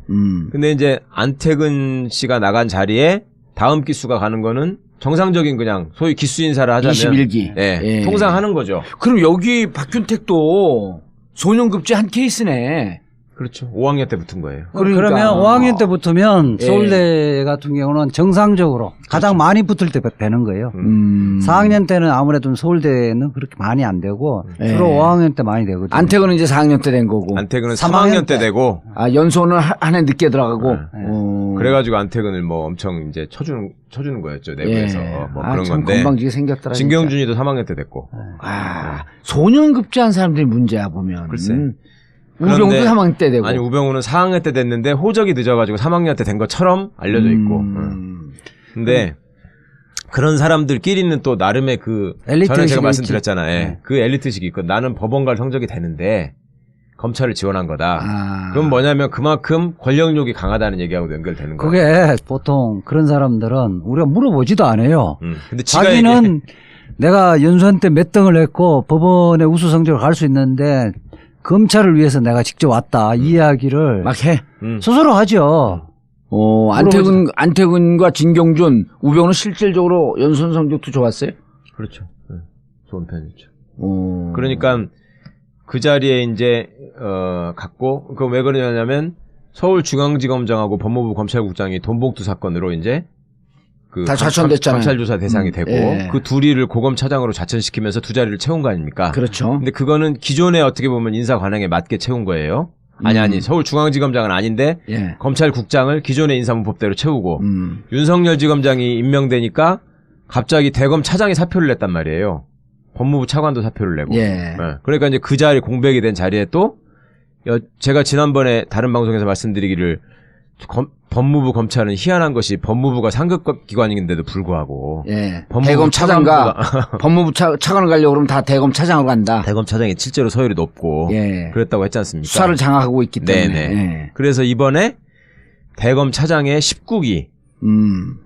Speaker 2: 근데 이제 안택은 씨가 나간 자리에 다음 기수가 가는 거는 정상적인 그냥 소위 기수 인사를 하자면
Speaker 1: 21기.
Speaker 2: 예,
Speaker 1: 예.
Speaker 2: 통상 하는 거죠.
Speaker 1: 그럼 여기 박균택도 소년급제 한 케이스네.
Speaker 2: 그렇죠. 5학년 때 붙은 거예요.
Speaker 1: 그러니까.
Speaker 3: 그러면 5학년 때 붙으면
Speaker 1: 예.
Speaker 3: 서울대 같은 경우는 정상적으로 가장 많이 붙을 때 되는 거예요. 4학년 때는 아무래도 서울대는 그렇게 많이 안 되고
Speaker 1: 예.
Speaker 3: 주로 5학년 때 많이 되거든요.
Speaker 1: 안택은 이제 4학년 때 된 거고.
Speaker 2: 안택은
Speaker 3: 3학년
Speaker 2: 3학년 때 되고
Speaker 1: 아, 연소는 한 해 늦게 들어가고.
Speaker 3: 네.
Speaker 2: 그래가지고 안택은을 뭐 엄청 이제 쳐주는 거였죠. 내부에서 뭐
Speaker 1: 아,
Speaker 2: 그런
Speaker 1: 참
Speaker 2: 건데.
Speaker 1: 건방지게 생겼더라. 진짜.
Speaker 2: 진경준이도 3학년 때 됐고.
Speaker 1: 아, 소년급제한 사람들이 문제야 보면.
Speaker 2: 글쎄.
Speaker 1: 우병우도
Speaker 2: 그런데
Speaker 1: 3학년 때 되고.
Speaker 2: 아니 우병우는 4학년 때 됐는데 호적이 늦어가지고 3학년 때 된 것처럼 알려져 있고. 근데 그런 사람들끼리는 또 나름의 그 전에 제가 말씀드렸잖아요. 예. 그 엘리트식이 있고 나는 법원 갈 성적이 되는데 검찰을 지원한 거다. 그럼 뭐냐면 그만큼 권력욕이 강하다는 얘기하고 연결되는 거예요.
Speaker 3: 그게 보통 그런 사람들은 우리가 물어보지도 않아요.
Speaker 2: 근데
Speaker 3: 자기는 내가 연수원 때 몇 등을 했고 법원에 우수 성적을 갈 수 있는데 검찰을 위해서 내가 직접 왔다. 이 이야기를
Speaker 1: 막 해.
Speaker 3: 스스로 하죠.
Speaker 1: 안태근과 진경준, 우병우는 실질적으로 연수원 성적도 좋았어요?
Speaker 2: 그렇죠. 네. 좋은 편이죠. 그러니까 그 자리에 이제 갔고 그 왜 그러냐면 서울중앙지검장하고 법무부 검찰국장이 돈봉투 사건으로 이제 그
Speaker 1: 다 좌천됐잖아요.
Speaker 2: 검찰 조사 대상이 되고
Speaker 1: 예.
Speaker 2: 그 둘이를 고검차장으로 좌천시키면서 두 자리를 채운 거 아닙니까?
Speaker 1: 그렇죠.
Speaker 2: 근데 그거는 기존에 어떻게 보면 인사 관행에 맞게 채운 거예요. 아니 서울중앙지검장은 아닌데
Speaker 1: 예.
Speaker 2: 검찰국장을 기존의 인사문법대로 채우고 윤석열 지검장이 임명되니까 갑자기 대검 차장이 사표를 냈단 말이에요. 법무부 차관도 사표를 내고.
Speaker 1: 예.
Speaker 2: 네. 그러니까 이제 그 자리 공백이 된 자리에 또 제가 지난번에 다른 방송에서 말씀드리기를 법무부 검찰은 희한한 것이 법무부가 상급 기관인데도 불구하고
Speaker 1: 예. 대검 차장과 법무부 차관을 가려고 그러면 다 대검 차장으로 간다.
Speaker 2: 대검 차장이 실제로 서열이 높고
Speaker 1: 예.
Speaker 2: 그랬다고 했지 않습니까?
Speaker 1: 수사를 장악하고 있기 때문에.
Speaker 2: 네네.
Speaker 1: 예.
Speaker 2: 그래서 이번에 대검 차장의 19기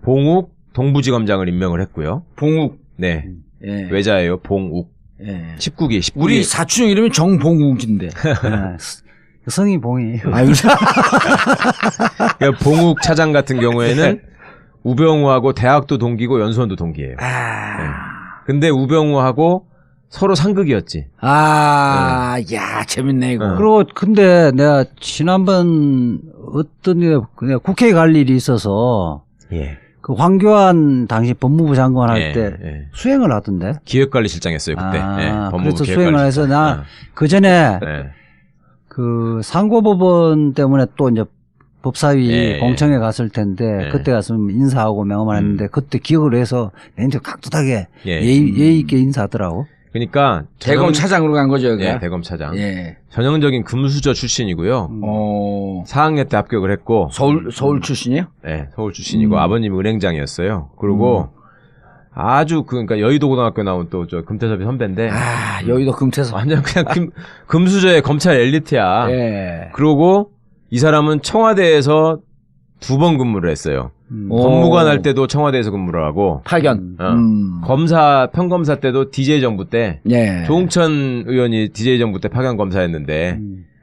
Speaker 2: 봉욱 동부지검장을 임명을 했고요.
Speaker 1: 봉욱.
Speaker 2: 네.
Speaker 1: 예.
Speaker 2: 외자예요. 봉욱.
Speaker 1: 예.
Speaker 2: 19기.
Speaker 1: 우리 사촌 이름이 정봉욱인데.
Speaker 3: 성이 봉이.
Speaker 2: 그러니까 봉욱 차장 같은 경우에는 우병우하고 대학도 동기고 연수원도 동기예요. 네. 근데 우병우하고 서로 상극이었지.
Speaker 1: 야, 재밌네 이거.
Speaker 3: 그리고 근데 내가 지난번 어떤 그냥 국회에 갈 일이 있어서
Speaker 2: 예.
Speaker 3: 그 황교안 당시 법무부 장관 할 때 수행을 하던데.
Speaker 2: 기획관리실장 했어요 그때. 법무부
Speaker 3: 그래서 수행을 해서 나 그 전에 그 상고법원 때문에 또 이제 법사위 공청회 갔을 텐데 그때 가서 인사하고 명함을 했는데 그때 기억을 해서 굉장히 각도하게 예의 있게 인사하더라고.
Speaker 2: 그러니까
Speaker 1: 대검 차장으로 간 거죠, 여기가?
Speaker 2: 네, 대검 차장.
Speaker 1: 예.
Speaker 2: 전형적인 금수저 출신이고요. 4학년 때 합격을 했고
Speaker 1: 서울 출신이에요?
Speaker 2: 네, 서울 출신이고 아버님이 은행장이었어요. 그리고 아주 그러니까 여의도 고등학교 나온 또 저 금태섭이 선배인데.
Speaker 1: 여의도 금태섭.
Speaker 2: 완전 그냥 금수저의 검찰 엘리트야.
Speaker 1: 예.
Speaker 2: 그러고 이 사람은 청와대에서 2번 근무를 했어요. 법무관 할 때도 청와대에서 근무를 하고
Speaker 1: 파견.
Speaker 2: 검사 평검사 때도 DJ 정부 때
Speaker 1: 예.
Speaker 2: 조홍천 의원이 DJ 정부 때 파견 검사였는데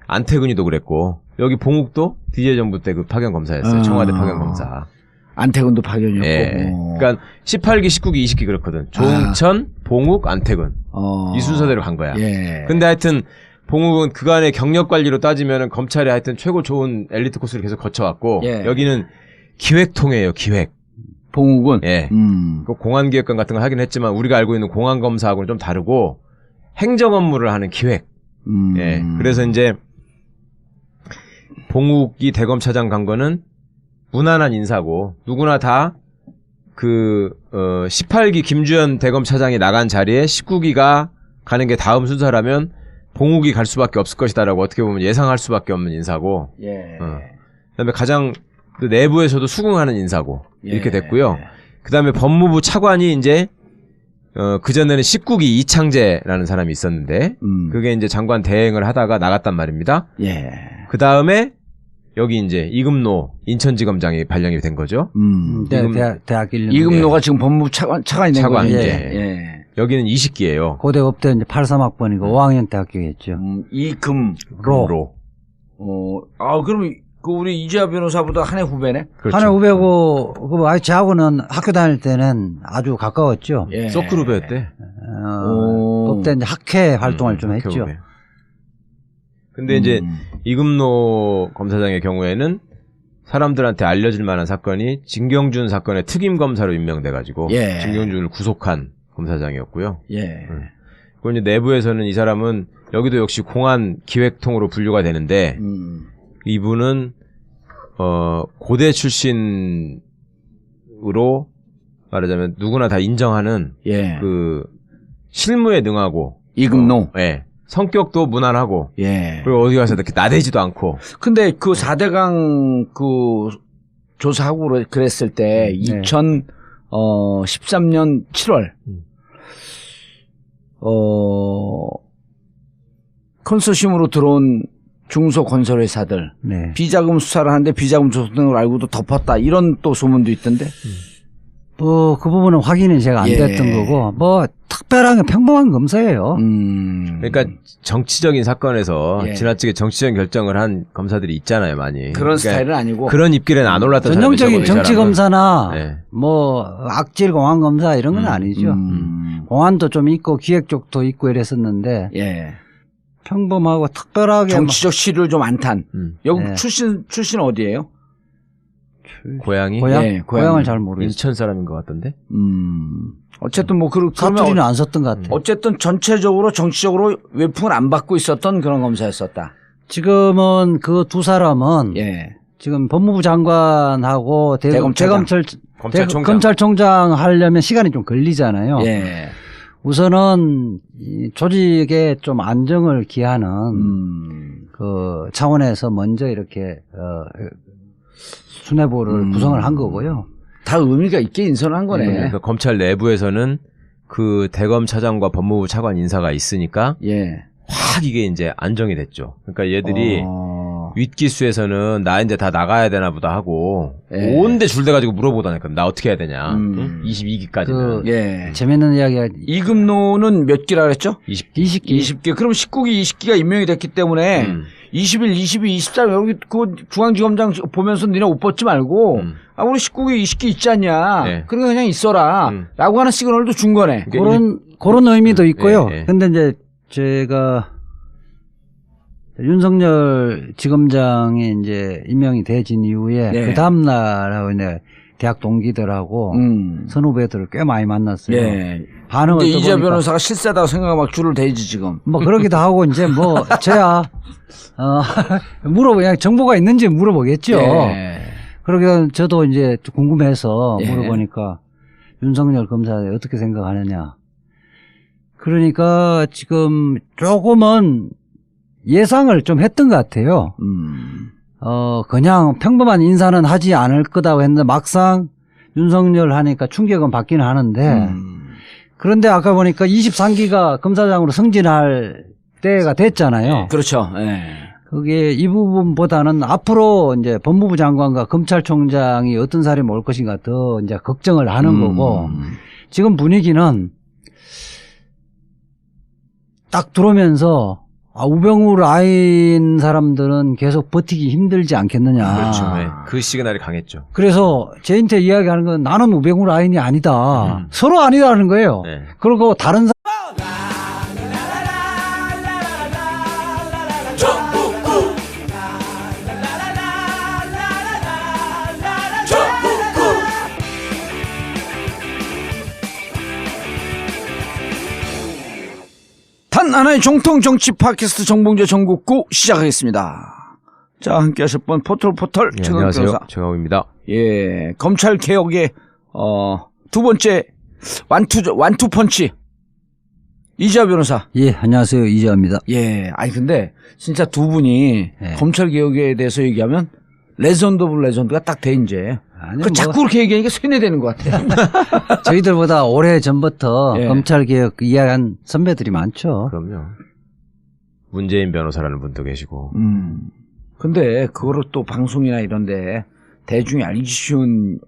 Speaker 2: 안태근이도 그랬고 여기 봉욱도 DJ 정부 때 그 파견 검사였어요. 청와대 파견 검사.
Speaker 1: 안태근도 파견이었고.
Speaker 2: 예. 그러니까 18기, 19기, 20기 그렇거든. 조홍천, 봉욱, 안태근. 이 순서대로 간 거야.
Speaker 1: 예.
Speaker 2: 근데 하여튼 봉욱은 그간의 경력 관리로 따지면은 검찰이 하여튼 최고 좋은 엘리트 코스를 계속 거쳐왔고 여기는 기획통이에요. 기획.
Speaker 1: 봉욱은.
Speaker 2: 예. 그 공안기획관 같은 걸 하긴 했지만 우리가 알고 있는 공안검사하고는 좀 다르고 행정 업무를 하는 기획. 예. 그래서 이제 봉욱이 대검차장 간 거는 무난한 인사고 누구나 다 그 18기 김주현 대검차장이 나간 자리에 19기가 가는 게 다음 순서라면 봉욱이 갈 수밖에 없을 것이다라고 어떻게 보면 예상할 수밖에 없는 인사고.
Speaker 1: 예.
Speaker 2: 그다음에 가장 그 내부에서도 수긍하는 인사고 이렇게 됐고요. 그다음에 법무부 차관이 이제 그 전에는 19기 이창재라는 사람이 있었는데 그게 이제 장관 대행을 하다가 나갔단 말입니다.
Speaker 1: 예.
Speaker 2: 그다음에 여기 이제 이금노 인천지검장이 발령이 된 거죠.
Speaker 3: 대학 1년.
Speaker 1: 이금노가 지금 법무부 차관이 된 거죠.
Speaker 2: 예. 여기는 20기예요.
Speaker 3: 고대법대 이제 83학번이고 5학년 때 합격했죠.
Speaker 1: 이금로. 그럼 그 우리 이재하 변호사보다 한 해 후배네.
Speaker 3: 그렇죠. 한 해 후배고 그 저하고는 학교 다닐 때는 아주 가까웠죠.
Speaker 2: 예. 서클 후배였대.
Speaker 3: 그때 이제 학회 활동을 좀 했죠.
Speaker 2: 후배. 근데 이제 이금노 검사장의 경우에는 사람들한테 알려질 만한 사건이 진경준 사건의 특임 검사로 임명돼가지고 진경준을 구속한 검사장이었고요. 그리고 이제 내부에서는 이 사람은 여기도 역시 공안 기획통으로 분류가 되는데 이분은 고대 출신으로 말하자면 누구나 다 인정하는 그 실무에 능하고
Speaker 1: 이금노.
Speaker 2: 성격도 무난하고
Speaker 1: 예.
Speaker 2: 그리고 어디 가서 이렇게 나대지도 않고.
Speaker 1: 근데 그 4대강 그 조사하고 그랬을 때 2013년 7월 컨소시엄으로 들어온 중소건설회사들
Speaker 3: 네.
Speaker 1: 비자금 수사를 하는데 비자금 조성 등을 알고도 덮었다 이런 또 소문도 있던데.
Speaker 3: 뭐 그 부분은 확인이 제가 안
Speaker 1: 예.
Speaker 3: 됐던 거고 뭐 특별한 게 평범한 검사예요.
Speaker 2: 그러니까 정치적인 사건에서
Speaker 1: 예.
Speaker 2: 지나치게 정치적인 결정을 한 검사들이 있잖아요, 많이.
Speaker 1: 그런
Speaker 2: 그러니까
Speaker 1: 스타일은 아니고.
Speaker 2: 그런 입길에는 안 올랐던
Speaker 3: 전형적인
Speaker 2: 사람이죠,
Speaker 3: 정치
Speaker 2: 이 사람은.
Speaker 3: 검사나
Speaker 2: 네.
Speaker 3: 뭐 악질 공안 검사 이런 건 아니죠. 공안도 좀 있고 기획 쪽도 있고 이랬었는데
Speaker 1: 예.
Speaker 3: 평범하고 특별하게
Speaker 1: 정치적 시를 좀 안 탄. 여기
Speaker 3: 네.
Speaker 1: 출신 어디예요?
Speaker 2: 고향이
Speaker 3: 고향
Speaker 1: 예,
Speaker 3: 고향을 잘 모르겠어요.
Speaker 2: 인천 사람인 것 같던데.
Speaker 1: 어쨌든 뭐 그러면
Speaker 3: 사투리는 안 썼던 것 같아요.
Speaker 1: 어쨌든 전체적으로 정치적으로 외풍을 안 받고 있었던 그런 검사였었다.
Speaker 3: 지금은 그 두 사람은
Speaker 1: 예.
Speaker 3: 지금 법무부 장관하고
Speaker 1: 대검찰장.
Speaker 3: 검찰총장 하려면 시간이 좀 걸리잖아요.
Speaker 1: 예.
Speaker 3: 우선은 이 조직에 좀 안정을 기하는 그 차원에서 먼저 이렇게 수뇌부를 구성을 한 거고요.
Speaker 1: 다 의미가 있게 인선을 한 거네.
Speaker 2: 그러니까 검찰 내부에서는 그 대검 차장과 법무부 차관 인사가 있으니까
Speaker 1: 예.
Speaker 2: 확 이게 이제 안정이 됐죠. 그러니까 얘들이 윗기수에서는 나 이제 다 나가야 되나 보다 하고
Speaker 1: 예.
Speaker 2: 온데 줄대가지고 물어보다니까 나 어떻게 해야 되냐. 22기까지는.
Speaker 1: 예.
Speaker 3: 재밌는 이야기가
Speaker 1: 이금노는 몇 기라 그랬죠?
Speaker 3: 20기.
Speaker 1: 20기. 그럼 19기, 20기가 임명이 됐기 때문에 21, 22, 23 여기 그 중앙지검장 보면서 니네 옷 벗지 말고 아 우리 19기, 20기 있지 않냐.
Speaker 2: 네.
Speaker 1: 그러니까 그냥 있어라. 라고 하는 시그널도 준 거네.
Speaker 3: 그런 의미도 있고요.
Speaker 2: 예, 예.
Speaker 3: 근데 이제 제가 윤석열 지검장이 이제 임명이 되진 이후에
Speaker 1: 네.
Speaker 3: 그 다음날 이제 대학 동기들하고 선후배들을 꽤 많이 만났어요.
Speaker 1: 예.
Speaker 3: 반응을
Speaker 1: 근데
Speaker 3: 또
Speaker 1: 이재
Speaker 3: 보니까
Speaker 1: 변호사가 실세다고 생각하고 막 줄을 대지 지금.
Speaker 3: 뭐 그러기도 하고 이제 뭐 저야 그냥 정보가 있는지 물어보겠죠.
Speaker 1: 예.
Speaker 3: 그러게 저도 이제 궁금해서
Speaker 1: 예.
Speaker 3: 물어보니까 윤석열 검사에 어떻게 생각하느냐. 그러니까 지금 조금은 예상을 좀 했던 것 같아요. 그냥 평범한 인사는 하지 않을 거다고 했는데 막상 윤석열 하니까 충격은 받기는 하는데 그런데 아까 보니까 23기가 검사장으로 승진할 때가 됐잖아요.
Speaker 1: 그렇죠. 예.
Speaker 3: 그게 이 부분보다는 앞으로 이제 법무부 장관과 검찰총장이 어떤 사람이 올 것인가 더 이제 걱정을 하는 거고 지금 분위기는 딱 들어오면서 우병우 라인 사람들은 계속 버티기 힘들지 않겠느냐.
Speaker 2: 그렇죠. 네. 그 시그널이 강했죠.
Speaker 3: 그래서 저한테 이야기하는 건 나는 우병우 라인이 아니다. 서로 아니다는 거예요.
Speaker 2: 네.
Speaker 3: 그리고 다른 사람
Speaker 1: 단 하나의 정통 정치 팟캐스트 정봉재 정국구 시작하겠습니다. 자, 함께 하실 분 포털
Speaker 2: 예,
Speaker 1: 최강
Speaker 2: 안녕하세요.
Speaker 1: 변호사.
Speaker 2: 최강욱입니다.
Speaker 1: 예, 검찰 개혁의 두 번째 완투 펀치 이재화 변호사.
Speaker 3: 예, 안녕하세요. 이재화입니다.
Speaker 1: 예, 아니 근데 진짜 두 분이
Speaker 3: 예.
Speaker 1: 검찰 개혁에 대해서 얘기하면 레전드 오브 레전드가 딱 돼 이제.
Speaker 3: 아니,
Speaker 1: 그 자꾸 그렇게 얘기하니까 세뇌되는 것 같아요.
Speaker 3: 저희들보다 오래 전부터
Speaker 1: 예.
Speaker 3: 검찰개혁 이야기한 선배들이 많죠.
Speaker 2: 그럼요. 문재인 변호사라는 분도 계시고.
Speaker 1: 근데 그거를 또 방송이나 이런데 대중이 알기 쉬운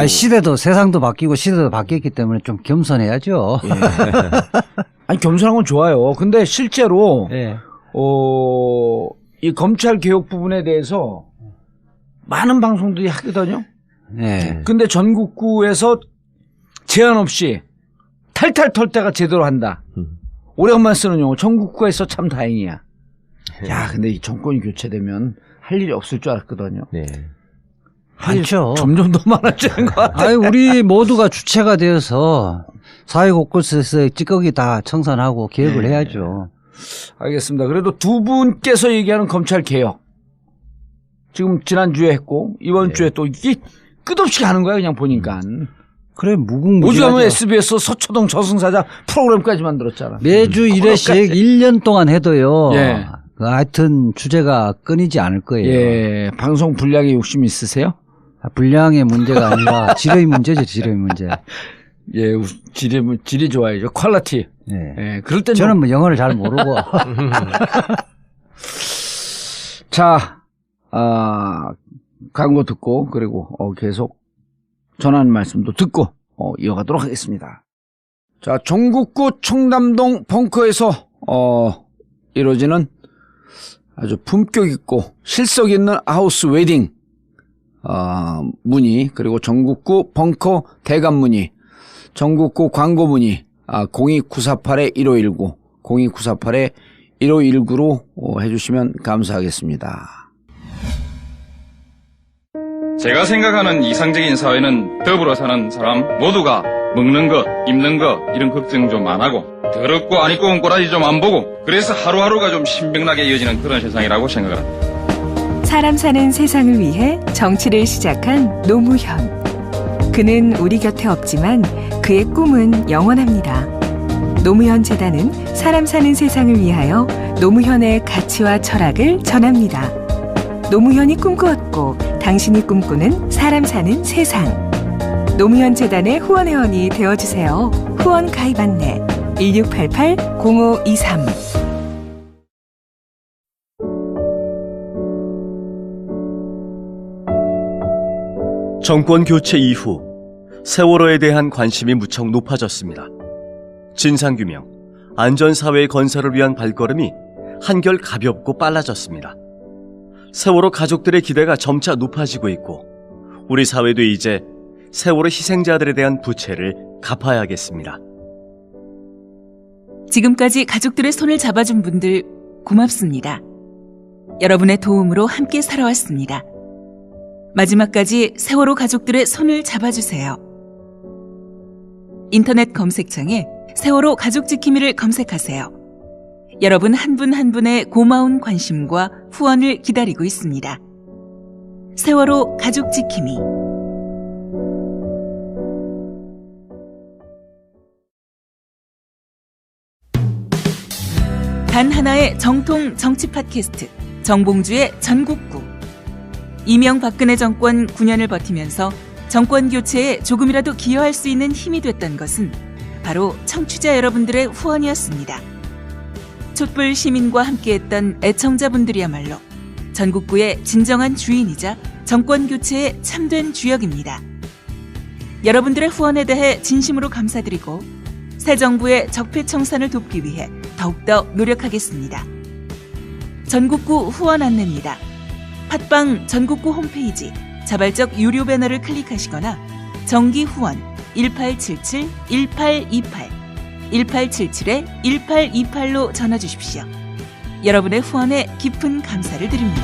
Speaker 3: 시대도 세상도 바뀌고 시대도 바뀌었기 때문에 좀 겸손해야죠.
Speaker 1: 예. 아니 겸손한 건 좋아요. 근데 실제로
Speaker 3: 예.
Speaker 1: 이 검찰 개혁 부분에 대해서 많은 방송들이 하거든요.
Speaker 3: 예.
Speaker 1: 근데 전국구에서 제한 없이 탈탈 털 때가 제대로 한다. 오래간만에 쓰는 용어. 전국구에서 참 다행이야. 야, 근데 이 정권이 교체되면 할 일이 없을 줄 알았거든요.
Speaker 2: 네.
Speaker 3: 많죠.
Speaker 1: 점점 더 많아지는 것 같아요.
Speaker 3: 우리 모두가 주체가 되어서 사회 곳곳에서 찌꺼기 다 청산하고 개혁을
Speaker 1: 네.
Speaker 3: 해야죠.
Speaker 1: 알겠습니다. 그래도 두 분께서 얘기하는 검찰 개혁. 지금 지난주에 했고, 이번
Speaker 2: 네.
Speaker 1: 주에 또 이게 끝없이 가는 거야, 그냥 보니까.
Speaker 3: 그래 무궁무진하죠.
Speaker 1: 오죽하면 SBS 서초동 저승사자 프로그램까지 만들었잖아.
Speaker 3: 매주 1회씩 1년 동안 해도요.
Speaker 1: 예.
Speaker 3: 하여튼 주제가 끊이지 않을 거예요.
Speaker 1: 예, 방송 분량에 욕심 있으세요?
Speaker 3: 분량의 문제가 아니라 질의 문제죠, 질의 문제.
Speaker 1: 예, 질이 좋아야죠. 퀄리티.
Speaker 3: 예.
Speaker 1: 예, 그럴 땐
Speaker 3: 저는 뭐 영어를 잘 모르고.
Speaker 1: 자, 광고 듣고 그리고 계속 전하는 말씀도 듣고 이어가도록 하겠습니다. 자, 종국구 청담동 벙커에서 이루어지는 아주 품격 있고 실속 있는 하우스 웨딩 문의, 그리고 전국구 벙커 대관 문의, 전국구 광고 문의 02948-1519 02948-1519로 해주시면 감사하겠습니다.
Speaker 4: 제가 생각하는 이상적인 사회는 더불어 사는 사람 모두가 먹는 것, 입는 것 이런 걱정 좀 안 하고 더럽고 안 입고 온 꼬라지 좀 안 보고 그래서 하루하루가 좀 신명나게 이어지는 그런 세상이라고 생각을 합니다.
Speaker 5: 사람 사는 세상을 위해 정치를 시작한 노무현. 그는 우리 곁에 없지만 그의 꿈은 영원합니다. 노무현 재단은 사람 사는 세상을 위하여 노무현의 가치와 철학을 전합니다. 노무현이 꿈꾸었고 당신이 꿈꾸는 사람 사는 세상. 노무현 재단의 후원회원이 되어주세요. 후원 가입 안내 1688-0523.
Speaker 6: 정권 교체 이후 세월호에 대한 관심이 무척 높아졌습니다. 진상규명, 안전사회 건설을 위한 발걸음이 한결 가볍고 빨라졌습니다. 세월호 가족들의 기대가 점차 높아지고 있고 우리 사회도 이제 세월호 희생자들에 대한 부채를 갚아야겠습니다.
Speaker 7: 지금까지 가족들의 손을 잡아준 분들 고맙습니다. 여러분의 도움으로 함께 살아왔습니다. 마지막까지 세월호 가족들의 손을 잡아주세요. 인터넷 검색창에 세월호 가족지킴이를 검색하세요. 여러분 한 분 한 분의 고마운 관심과 후원을 기다리고 있습니다. 세월호 가족지킴이. 단 하나의 정통 정치 팟캐스트 정봉주의 전국구. 이명박근혜 정권 9년을 버티면서 정권 교체에 조금이라도 기여할 수 있는 힘이 됐던 것은 바로 청취자 여러분들의 후원이었습니다. 촛불 시민과 함께했던 애청자분들이야말로 전국구의 진정한 주인이자 정권 교체에 참된 주역입니다. 여러분들의 후원에 대해 진심으로 감사드리고 새 정부의 적폐청산을 돕기 위해 더욱더 노력하겠습니다. 전국구 후원 안내입니다. 팟빵 전국구 홈페이지 자발적 유료 배너를 클릭하시거나 정기 후원 1877-1828 1877-1828로 전화 주십시오. 여러분의 후원에 깊은 감사를 드립니다.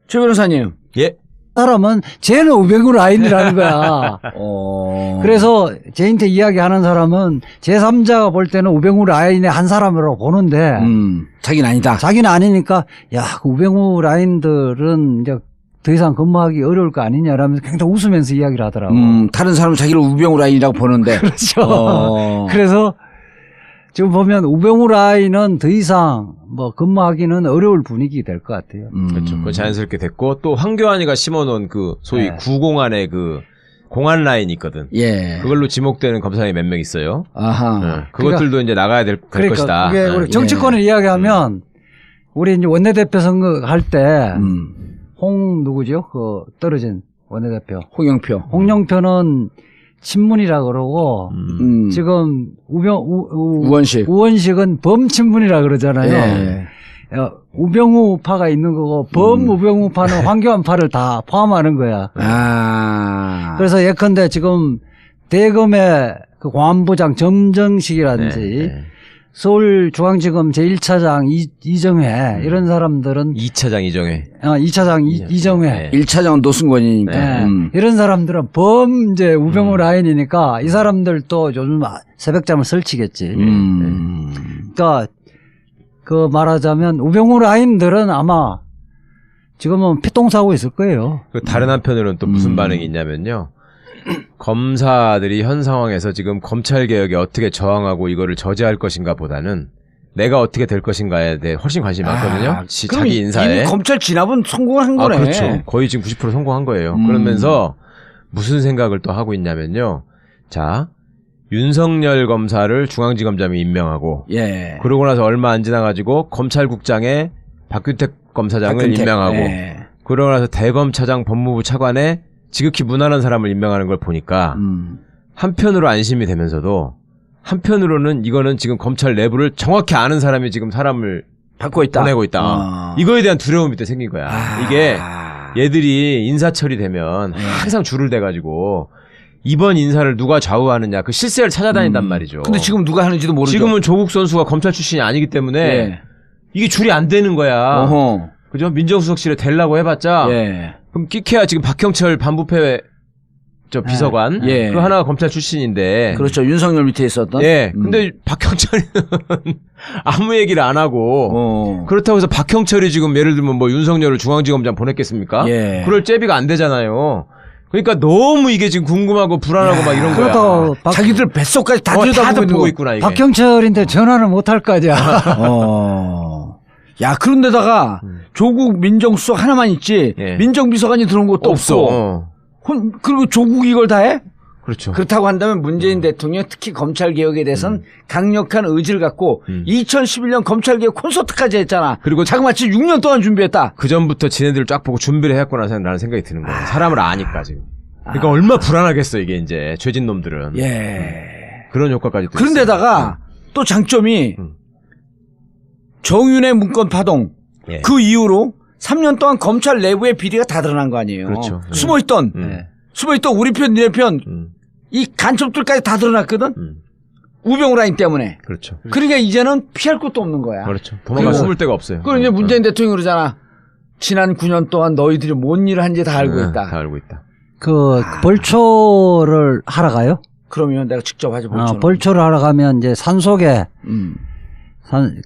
Speaker 1: 최 변호사님.
Speaker 2: 예.
Speaker 3: 사람은 쟤는 우병우 라인이라는 거야. 그래서 쟤한테 이야기하는 사람은 제3자가 볼 때는 우병우 라인의 한 사람으로 보는데
Speaker 1: 자기는 아니다.
Speaker 3: 자기는 아니니까 야, 그 우병우 라인들은 이제 더 이상 근무하기 어려울 거 아니냐라면서 굉장히 웃으면서 이야기를 하더라고.
Speaker 1: 다른 사람은 자기를 우병우 라인이라고 보는데.
Speaker 3: 그렇죠. 그래서 지금 보면 우병우 라인은 더 이상 뭐 근무하기는 어려울 분위기 될 것 같아요.
Speaker 2: 그렇죠. 그 자연스럽게 됐고 또 황교안이가 심어놓은 그 소위 구공안의 그 공안 라인이 있거든.
Speaker 1: 예.
Speaker 2: 그걸로 지목되는 검사님이 몇 명 있어요.
Speaker 1: 아하.
Speaker 2: 네. 그것들도 이제 나가야 될 것이다.
Speaker 3: 그게 우리 정치권을 이야기하면 우리 이제 원내대표 선거 할 때 누구죠? 그 떨어진 원내대표 홍영표는 친문이라 그러고 지금 우원식은 범친문이라 그러잖아요.
Speaker 1: 예.
Speaker 3: 우병우파가 있는 거고 범우병우파는 황교안파를 다 포함하는 거야. 그래서 예컨대 지금 대검의 그 공안부장 점정식이라든지 서울중앙지검 제1차장 이정회 이런 사람들은
Speaker 2: 2차장 이정회.
Speaker 3: 2차장 이정회.
Speaker 1: 1차장은 노승권이니까.
Speaker 3: 이런 사람들은 이제 우병우 라인이니까 이 사람들도 요즘 새벽잠을 설치겠지. 그러니까 그 말하자면 우병우 라인들은 아마 지금은 피똥싸고 있을 거예요.
Speaker 2: 그 다른 한편으로는 또 무슨 반응이 있냐면요. 검사들이 현 상황에서 지금 검찰 개혁에 어떻게 저항하고 이거를 저지할 것인가 보다는 내가 어떻게 될 것인가에 대해 훨씬 관심이 많거든요. 자기 인사에.
Speaker 1: 이미 검찰 진압은 성공을 한 거네.
Speaker 2: 그렇죠. 거의 지금 90% 성공한 거예요. 그러면서 무슨 생각을 또 하고 있냐면요. 자, 윤석열 검사를 중앙지검장이 임명하고
Speaker 1: 예.
Speaker 2: 그러고 나서 얼마 안 지나가지고 검찰국장에 박규택 검사장을 임명하고 그러고 나서 대검차장 법무부 차관에 지극히 무난한 사람을 임명하는 걸 보니까 한편으로 안심이 되면서도 한편으로는 이거는 지금 검찰 내부를 정확히 아는 사람이 지금 사람을
Speaker 1: 받고 있다.
Speaker 2: 보내고 있다. 이거에 대한 두려움이 또 생긴 거야. 이게 얘들이 인사 처리되면 항상 줄을 대가지고 이번 인사를 누가 좌우하느냐 그 실세를 찾아다닌단 말이죠.
Speaker 1: 근데 지금 누가 하는지도 모르죠.
Speaker 2: 지금은 조국 선수가 검찰 출신이 아니기 때문에 이게 줄이 안 되는 거야.
Speaker 1: 어허.
Speaker 2: 그죠? 민정수석실에 대려고 해봤자 그럼 끼케야 지금 박형철 반부패 비서관 그 하나가 검찰 출신인데
Speaker 1: 그렇죠. 윤석열 밑에 있었던.
Speaker 2: 근데 박형철이는 아무 얘기를 안 하고 그렇다고 해서 박형철이 지금 예를 들면 뭐 윤석열을 중앙지검장 보냈겠습니까? 그럴 제비가 안 되잖아요. 그러니까 너무 이게 지금 궁금하고 불안하고 막 이런 거야.
Speaker 1: 자기들 뱃속까지 다 들여다보고
Speaker 2: 보고 있구나 이게.
Speaker 3: 박형철인데 전화를 못 할 거냐.
Speaker 1: 야, 그런데다가 조국 민정수석 하나만 있지 민정비서관이 들어온 것도 없어. 그리고 조국이 이걸 다 해?
Speaker 2: 그렇죠.
Speaker 1: 그렇다고 한다면 문재인 대통령 특히 검찰 개혁에 대해서는 강력한 의지를 갖고 2011년 검찰 개혁 콘서트까지 했잖아.
Speaker 2: 그리고
Speaker 1: 자그마치 6년 동안 준비했다.
Speaker 2: 그 전부터 지네들을 쫙 보고 준비를 해왔구나라는 생각이 드는 거예요. 사람을 아니까 지금. 그러니까 얼마나 불안하겠어 이게 이제 죄진 놈들은. 그런 효과까지.
Speaker 1: 그런데다가 또 장점이 정윤의 문건 파동 그 이후로 3년 동안 검찰 내부의 비리가 다 드러난 거 아니에요.
Speaker 2: 그렇죠.
Speaker 1: 숨어있던 우리 편 니네 편 이 간첩들까지 다 드러났거든. 우병우 라인 때문에.
Speaker 2: 그렇죠.
Speaker 1: 그러니까 이제는 피할 것도 없는 거야.
Speaker 2: 그렇죠. 도망갈 숨을 데가 없어요.
Speaker 1: 그리고 이제 문재인 대통령이 그러잖아. 지난 9년 동안 너희들이 뭔 일을 한지 다 알고 있다.
Speaker 2: 다 알고 있다.
Speaker 3: 그 벌초를 하러 가요?
Speaker 1: 그러면 내가 직접 하지 벌초는.
Speaker 3: 벌초를 하러 가면 이제 산속에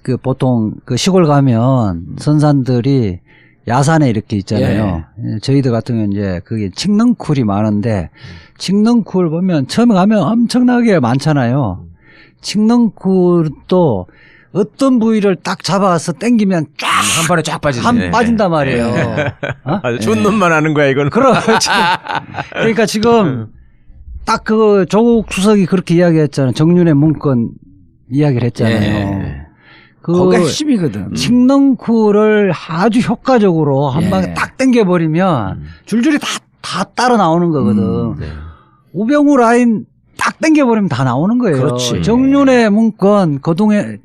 Speaker 3: 그 보통 그 시골 가면 선산들이 야산에 이렇게 있잖아요. 저희들 같은 경우는 이제 그게 칡능쿨이 많은데 칡능쿨 보면 처음에 가면 엄청나게 많잖아요. 칡능쿨도 어떤 부위를 딱 잡아서 당기면 쫙
Speaker 2: 한 번에 쫙 빠지네.
Speaker 3: 빠진단 말이에요.
Speaker 2: 아주 좋은 놈만 하는 거야 이건.
Speaker 3: 그렇지. 그러니까 지금 딱 그 조국 수석이 그렇게 이야기했잖아요. 정윤의 문건 이야기를 했잖아요.
Speaker 1: 거기가 핵심이거든.
Speaker 3: 칡능쿨을 아주 효과적으로 한 방에 딱 당겨버리면 줄줄이 다 따라 나오는 거거든. 우병우 라인 딱 당겨버리면 다 나오는 거예요.
Speaker 1: 그렇지.
Speaker 3: 정윤의 문건,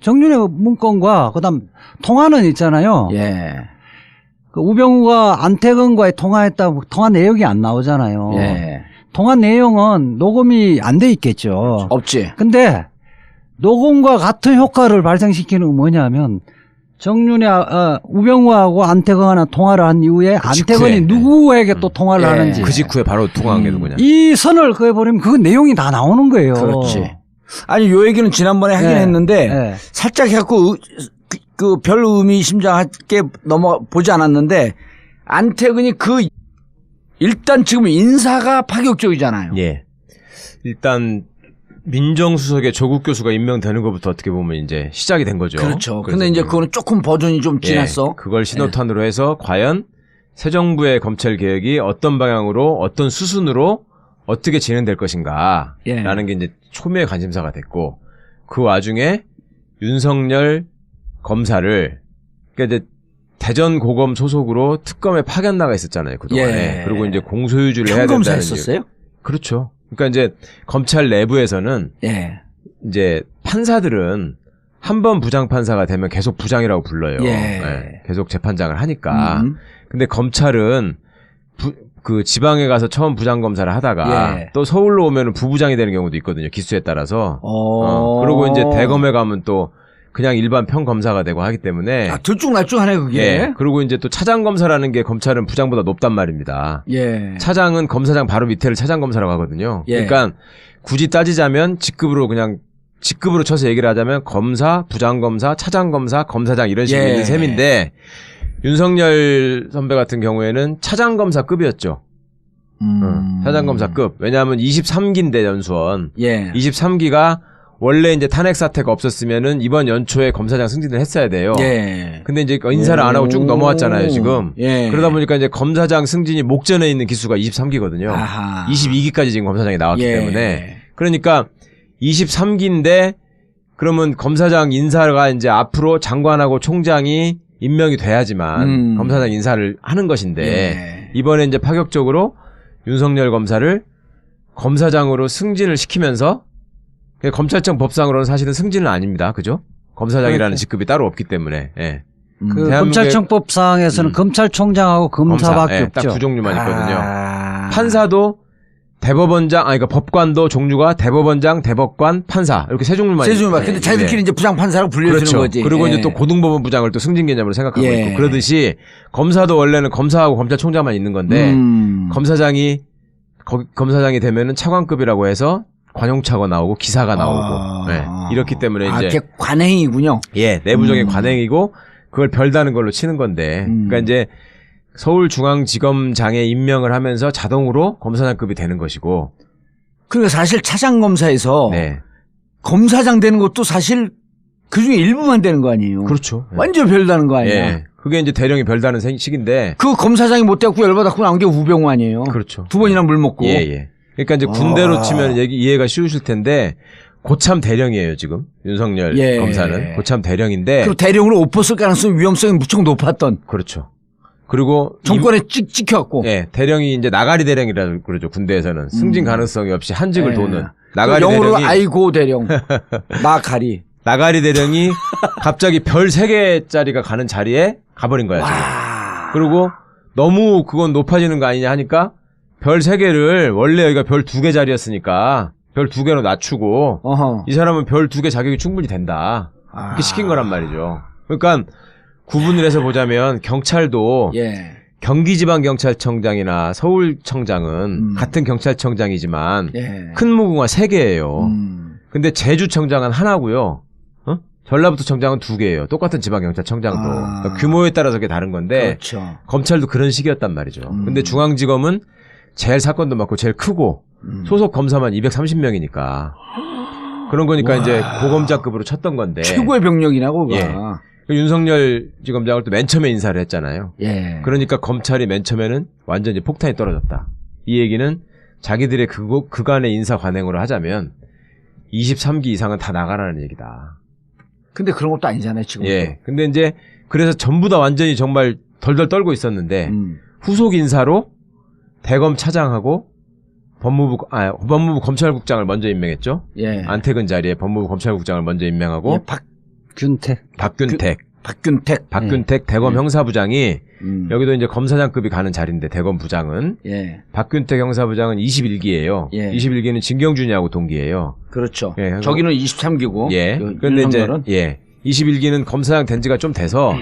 Speaker 3: 정윤의 문건과 그다음 통화는 있잖아요. 그 우병우가 안태근과의 통화했다고 통화 내역이 안 나오잖아요. 통화 내용은 녹음이 안 돼 있겠죠.
Speaker 1: 없지.
Speaker 3: 근데 녹음과 같은 효과를 발생시키는 건 뭐냐면 우병우하고 안태근하고 통화를 한 이후에 안태근이 누구에게 또 통화를 하는지
Speaker 2: 그 직후에 바로 통화한 게 누구냐.
Speaker 3: 이 선을 그어버리면 그 내용이 다 나오는 거예요.
Speaker 1: 그렇지. 아니 요 얘기는 지난번에 하긴 했는데 살짝 해갖고 그 별 의미심장하게 보지 않았는데 안태근이 일단 지금 인사가 파격적이잖아요.
Speaker 2: 일단 민정수석에 조국 교수가 임명되는 것부터 어떻게 보면 이제 시작이 된 거죠.
Speaker 1: 그렇죠. 근데 이제 그거는 조금 버전이 좀 지났어.
Speaker 2: 그걸 신호탄으로 해서 과연 새 정부의 검찰 개혁이 어떤 방향으로 어떤 수순으로 어떻게 진행될 것인가 라는 게 이제 초미의 관심사가 됐고 그 와중에 윤석열 검사를 그러니까 이제 대전 고검 소속으로 특검에 파견 나가 있었잖아요. 그동안에. 그리고 이제 공소유지를 해야 된다는
Speaker 1: 검사했었어요?
Speaker 2: 그렇죠. 그러니까 이제 검찰 내부에서는 이제 판사들은 한 번 부장판사가 되면 계속 부장이라고 불러요. 계속 재판장을 하니까. 근데 검찰은 그 지방에 가서 처음 부장검사를 하다가 또 서울로 오면은 부부장이 되는 경우도 있거든요. 기수에 따라서. 그리고 이제 대검에 가면 또 그냥 일반 평검사가 되고 하기 때문에.
Speaker 1: 들쭉날쭉하네 그게.
Speaker 2: 그리고 이제 또 차장검사라는 게 검찰은 부장보다 높단 말입니다. 차장은 검사장 바로 밑에를 차장검사라고 하거든요. 그러니까 굳이 따지자면 직급으로 그냥 직급으로 쳐서 얘기를 하자면 검사, 부장검사, 차장검사, 검사장 이런 식으로
Speaker 1: 예.
Speaker 2: 있는 셈인데 윤석열 선배 같은 경우에는 차장검사급이었죠. 차장검사급. 왜냐하면 23기인데 연수원.
Speaker 1: 예.
Speaker 2: 23기가 원래 이제 탄핵 사태가 없었으면은 이번 연초에 검사장 승진을 했어야 돼요.
Speaker 1: 예.
Speaker 2: 근데 이제 인사를 안 하고 쭉 넘어왔잖아요, 지금.
Speaker 1: 예.
Speaker 2: 그러다 보니까 이제 검사장 승진이 목전에 있는 기수가 23기거든요.
Speaker 1: 아하.
Speaker 2: 22기까지 지금 검사장이 나왔기
Speaker 1: 예.
Speaker 2: 때문에. 그러니까 23기인데 그러면 검사장 인사가 이제 앞으로 장관하고 총장이 임명이 돼야지만 검사장 인사를 하는 것인데
Speaker 1: 예.
Speaker 2: 이번에 이제 파격적으로 윤석열 검사를 검사장으로 승진을 시키면서 검찰청 법상으로는 사실은 승진은 아닙니다. 그죠? 검사장이라는
Speaker 3: 그렇죠.
Speaker 2: 직급이 따로 없기 때문에. 예.
Speaker 3: 그
Speaker 2: 대한민국의-
Speaker 3: 검찰청법상에서는 검찰총장하고 검사밖에
Speaker 2: 예,
Speaker 3: 없죠.
Speaker 2: 딱 두 종류만 있거든요.
Speaker 1: 아.
Speaker 2: 판사도 대법원장, 그러니까 법관도 종류가 대법원장, 대법관, 판사 이렇게 세 종류만
Speaker 1: 세종만.
Speaker 2: 있어요.
Speaker 1: 근데 자기들끼리
Speaker 2: 예.
Speaker 1: 이제 부장판사라고 불려주는
Speaker 2: 그렇죠.
Speaker 1: 거지.
Speaker 2: 그리고
Speaker 1: 예.
Speaker 2: 이제 또 고등법원부장을 또 승진 개념으로 생각하고
Speaker 1: 예.
Speaker 2: 있고 그러듯이 검사도 원래는 검사하고 검찰총장만 있는 건데 검사장이 검사장이 되면은 차관급이라고 해서 관용차가 나오고 기사가 나오고 예. 이렇기 때문에
Speaker 1: 아,
Speaker 2: 이제
Speaker 1: 그게 관행이군요.
Speaker 2: 예 내부적인 관행이고 그걸 별다는 걸로 치는 건데 그러니까 이제 서울중앙지검장에 임명을 하면서 자동으로 검사장급이 되는 것이고
Speaker 1: 그리고 사실 차장검사에서
Speaker 2: 네
Speaker 1: 검사장 되는 것도 사실 그 중에 일부만 되는 거 아니에요.
Speaker 2: 그렇죠. 예.
Speaker 1: 완전 별다는 거 아니야.
Speaker 2: 예. 그게 이제 대령이 별다는 식인데
Speaker 1: 그 검사장이 못 돼갖고 열받았고 나온 게 우병우 아니에요.
Speaker 2: 그렇죠.
Speaker 1: 두 번이나 물 먹고.
Speaker 2: 예. 그러니까 이제 군대로 치면 이해가 쉬우실 텐데 고참 대령이에요 지금 윤석열
Speaker 1: 예.
Speaker 2: 검사는 고참 대령인데
Speaker 1: 그리고 대령으로 옷 벗을 가능성 위험성이 무척 높았던
Speaker 2: 그렇죠. 그리고
Speaker 1: 정권에 찍혀갖고.
Speaker 2: 예 대령이 이제 나가리 대령이라고 그러죠 군대에서는 승진 가능성이 없이 한직을
Speaker 1: 예.
Speaker 2: 도는 나가리
Speaker 1: 영어로
Speaker 2: 대령이
Speaker 1: 아이고 대령. 나가리.
Speaker 2: 나가리 대령이 갑자기 별 3개짜리가 가는 자리에 가버린 거야 지금. 그리고 너무 그건 높아지는 거 아니냐 하니까 별 3개를 원래 여기가 별 2개 자리였으니까 별 2개로 낮추고
Speaker 1: 어허.
Speaker 2: 이 사람은 별 2개 자격이 충분히 된다. 이렇게 시킨 거란 말이죠. 그러니까 구분을 해서 보자면 경찰도
Speaker 1: 예.
Speaker 2: 경기지방경찰청장이나 서울청장은 같은 경찰청장이지만
Speaker 1: 예.
Speaker 2: 큰 무궁화 3개예요. 근데 제주청장은 하나고요. 전라북도 청장은 2개예요. 똑같은 지방경찰청장도. 그러니까 규모에 따라서 그게 다른 건데
Speaker 1: 그렇죠.
Speaker 2: 검찰도 그런 식이었단 말이죠. 근데 중앙지검은 제일 사건도 많고 제일 크고 소속 검사만 230명이니까 그런 거니까 이제 고검장급으로 쳤던 건데
Speaker 1: 최고의 병력이나 그거.
Speaker 2: 예. 윤석열 지검장을 또 맨 처음에 인사를 했잖아요.
Speaker 1: 예.
Speaker 2: 그러니까 검찰이 맨 처음에는 완전히 폭탄이 떨어졌다. 이 얘기는 자기들의 그간의 인사 관행으로 하자면 23기 이상은 다 나가라는 얘기다.
Speaker 1: 근데 그런 것도 아니잖아요, 지금.
Speaker 2: 예. 근데 이제 그래서 전부 다 완전히 정말 덜덜 떨고 있었는데 후속 인사로 대검 차장하고 법무부 검찰국장을 먼저 임명했죠.
Speaker 1: 예.
Speaker 2: 안택은 자리에 법무부 검찰국장을 먼저 임명하고
Speaker 1: 예, 박균택.
Speaker 2: 박균택 대검 형사부장이 여기도 이제 검사장급이 가는 자리인데 대검 부장은
Speaker 1: 예.
Speaker 2: 박균택 형사부장은 21기예요.
Speaker 1: 예.
Speaker 2: 21기는 진경준이하고 동기예요.
Speaker 1: 그렇죠.
Speaker 2: 예.
Speaker 1: 저기는 23기고.
Speaker 2: 예. 그런데 이제 21기는 검사장 된 지가 좀 돼서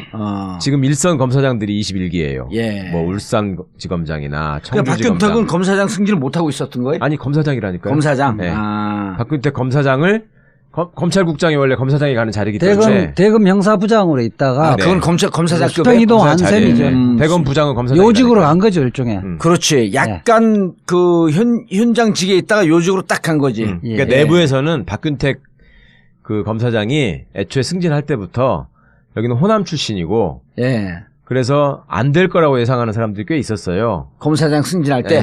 Speaker 2: 지금 일선 검사장들이 21기예요.
Speaker 1: 예.
Speaker 2: 뭐 울산지검장이나
Speaker 1: 그러니까
Speaker 2: 청주지검장.
Speaker 1: 박균택은 검사장 승진을 못 하고 있었던 거예요?
Speaker 2: 아니 검사장이라니까요.
Speaker 1: 검사장.
Speaker 2: 네.
Speaker 1: 아.
Speaker 2: 박균택 검사장을 검찰국장이 원래 검사장이 가는 자리이기 때문에
Speaker 3: 대검 형사부장으로 있다가
Speaker 1: 그건 검사장급에
Speaker 3: 수평 이동한
Speaker 2: 자리에.
Speaker 3: 셈이죠.
Speaker 2: 대검 부장은 검사장.
Speaker 3: 요직으로 간 거죠 일종의.
Speaker 1: 그렇지. 약간 그 현장직에 있다가 요직으로 딱 간 거지.
Speaker 2: 그러니까
Speaker 3: 예.
Speaker 2: 내부에서는 박균택 그 검사장이 애초에 승진할 때부터 여기는 호남 출신이고
Speaker 1: 예.
Speaker 2: 그래서 안 될 거라고 예상하는 사람들이 꽤 있었어요.
Speaker 1: 검사장 승진할 때.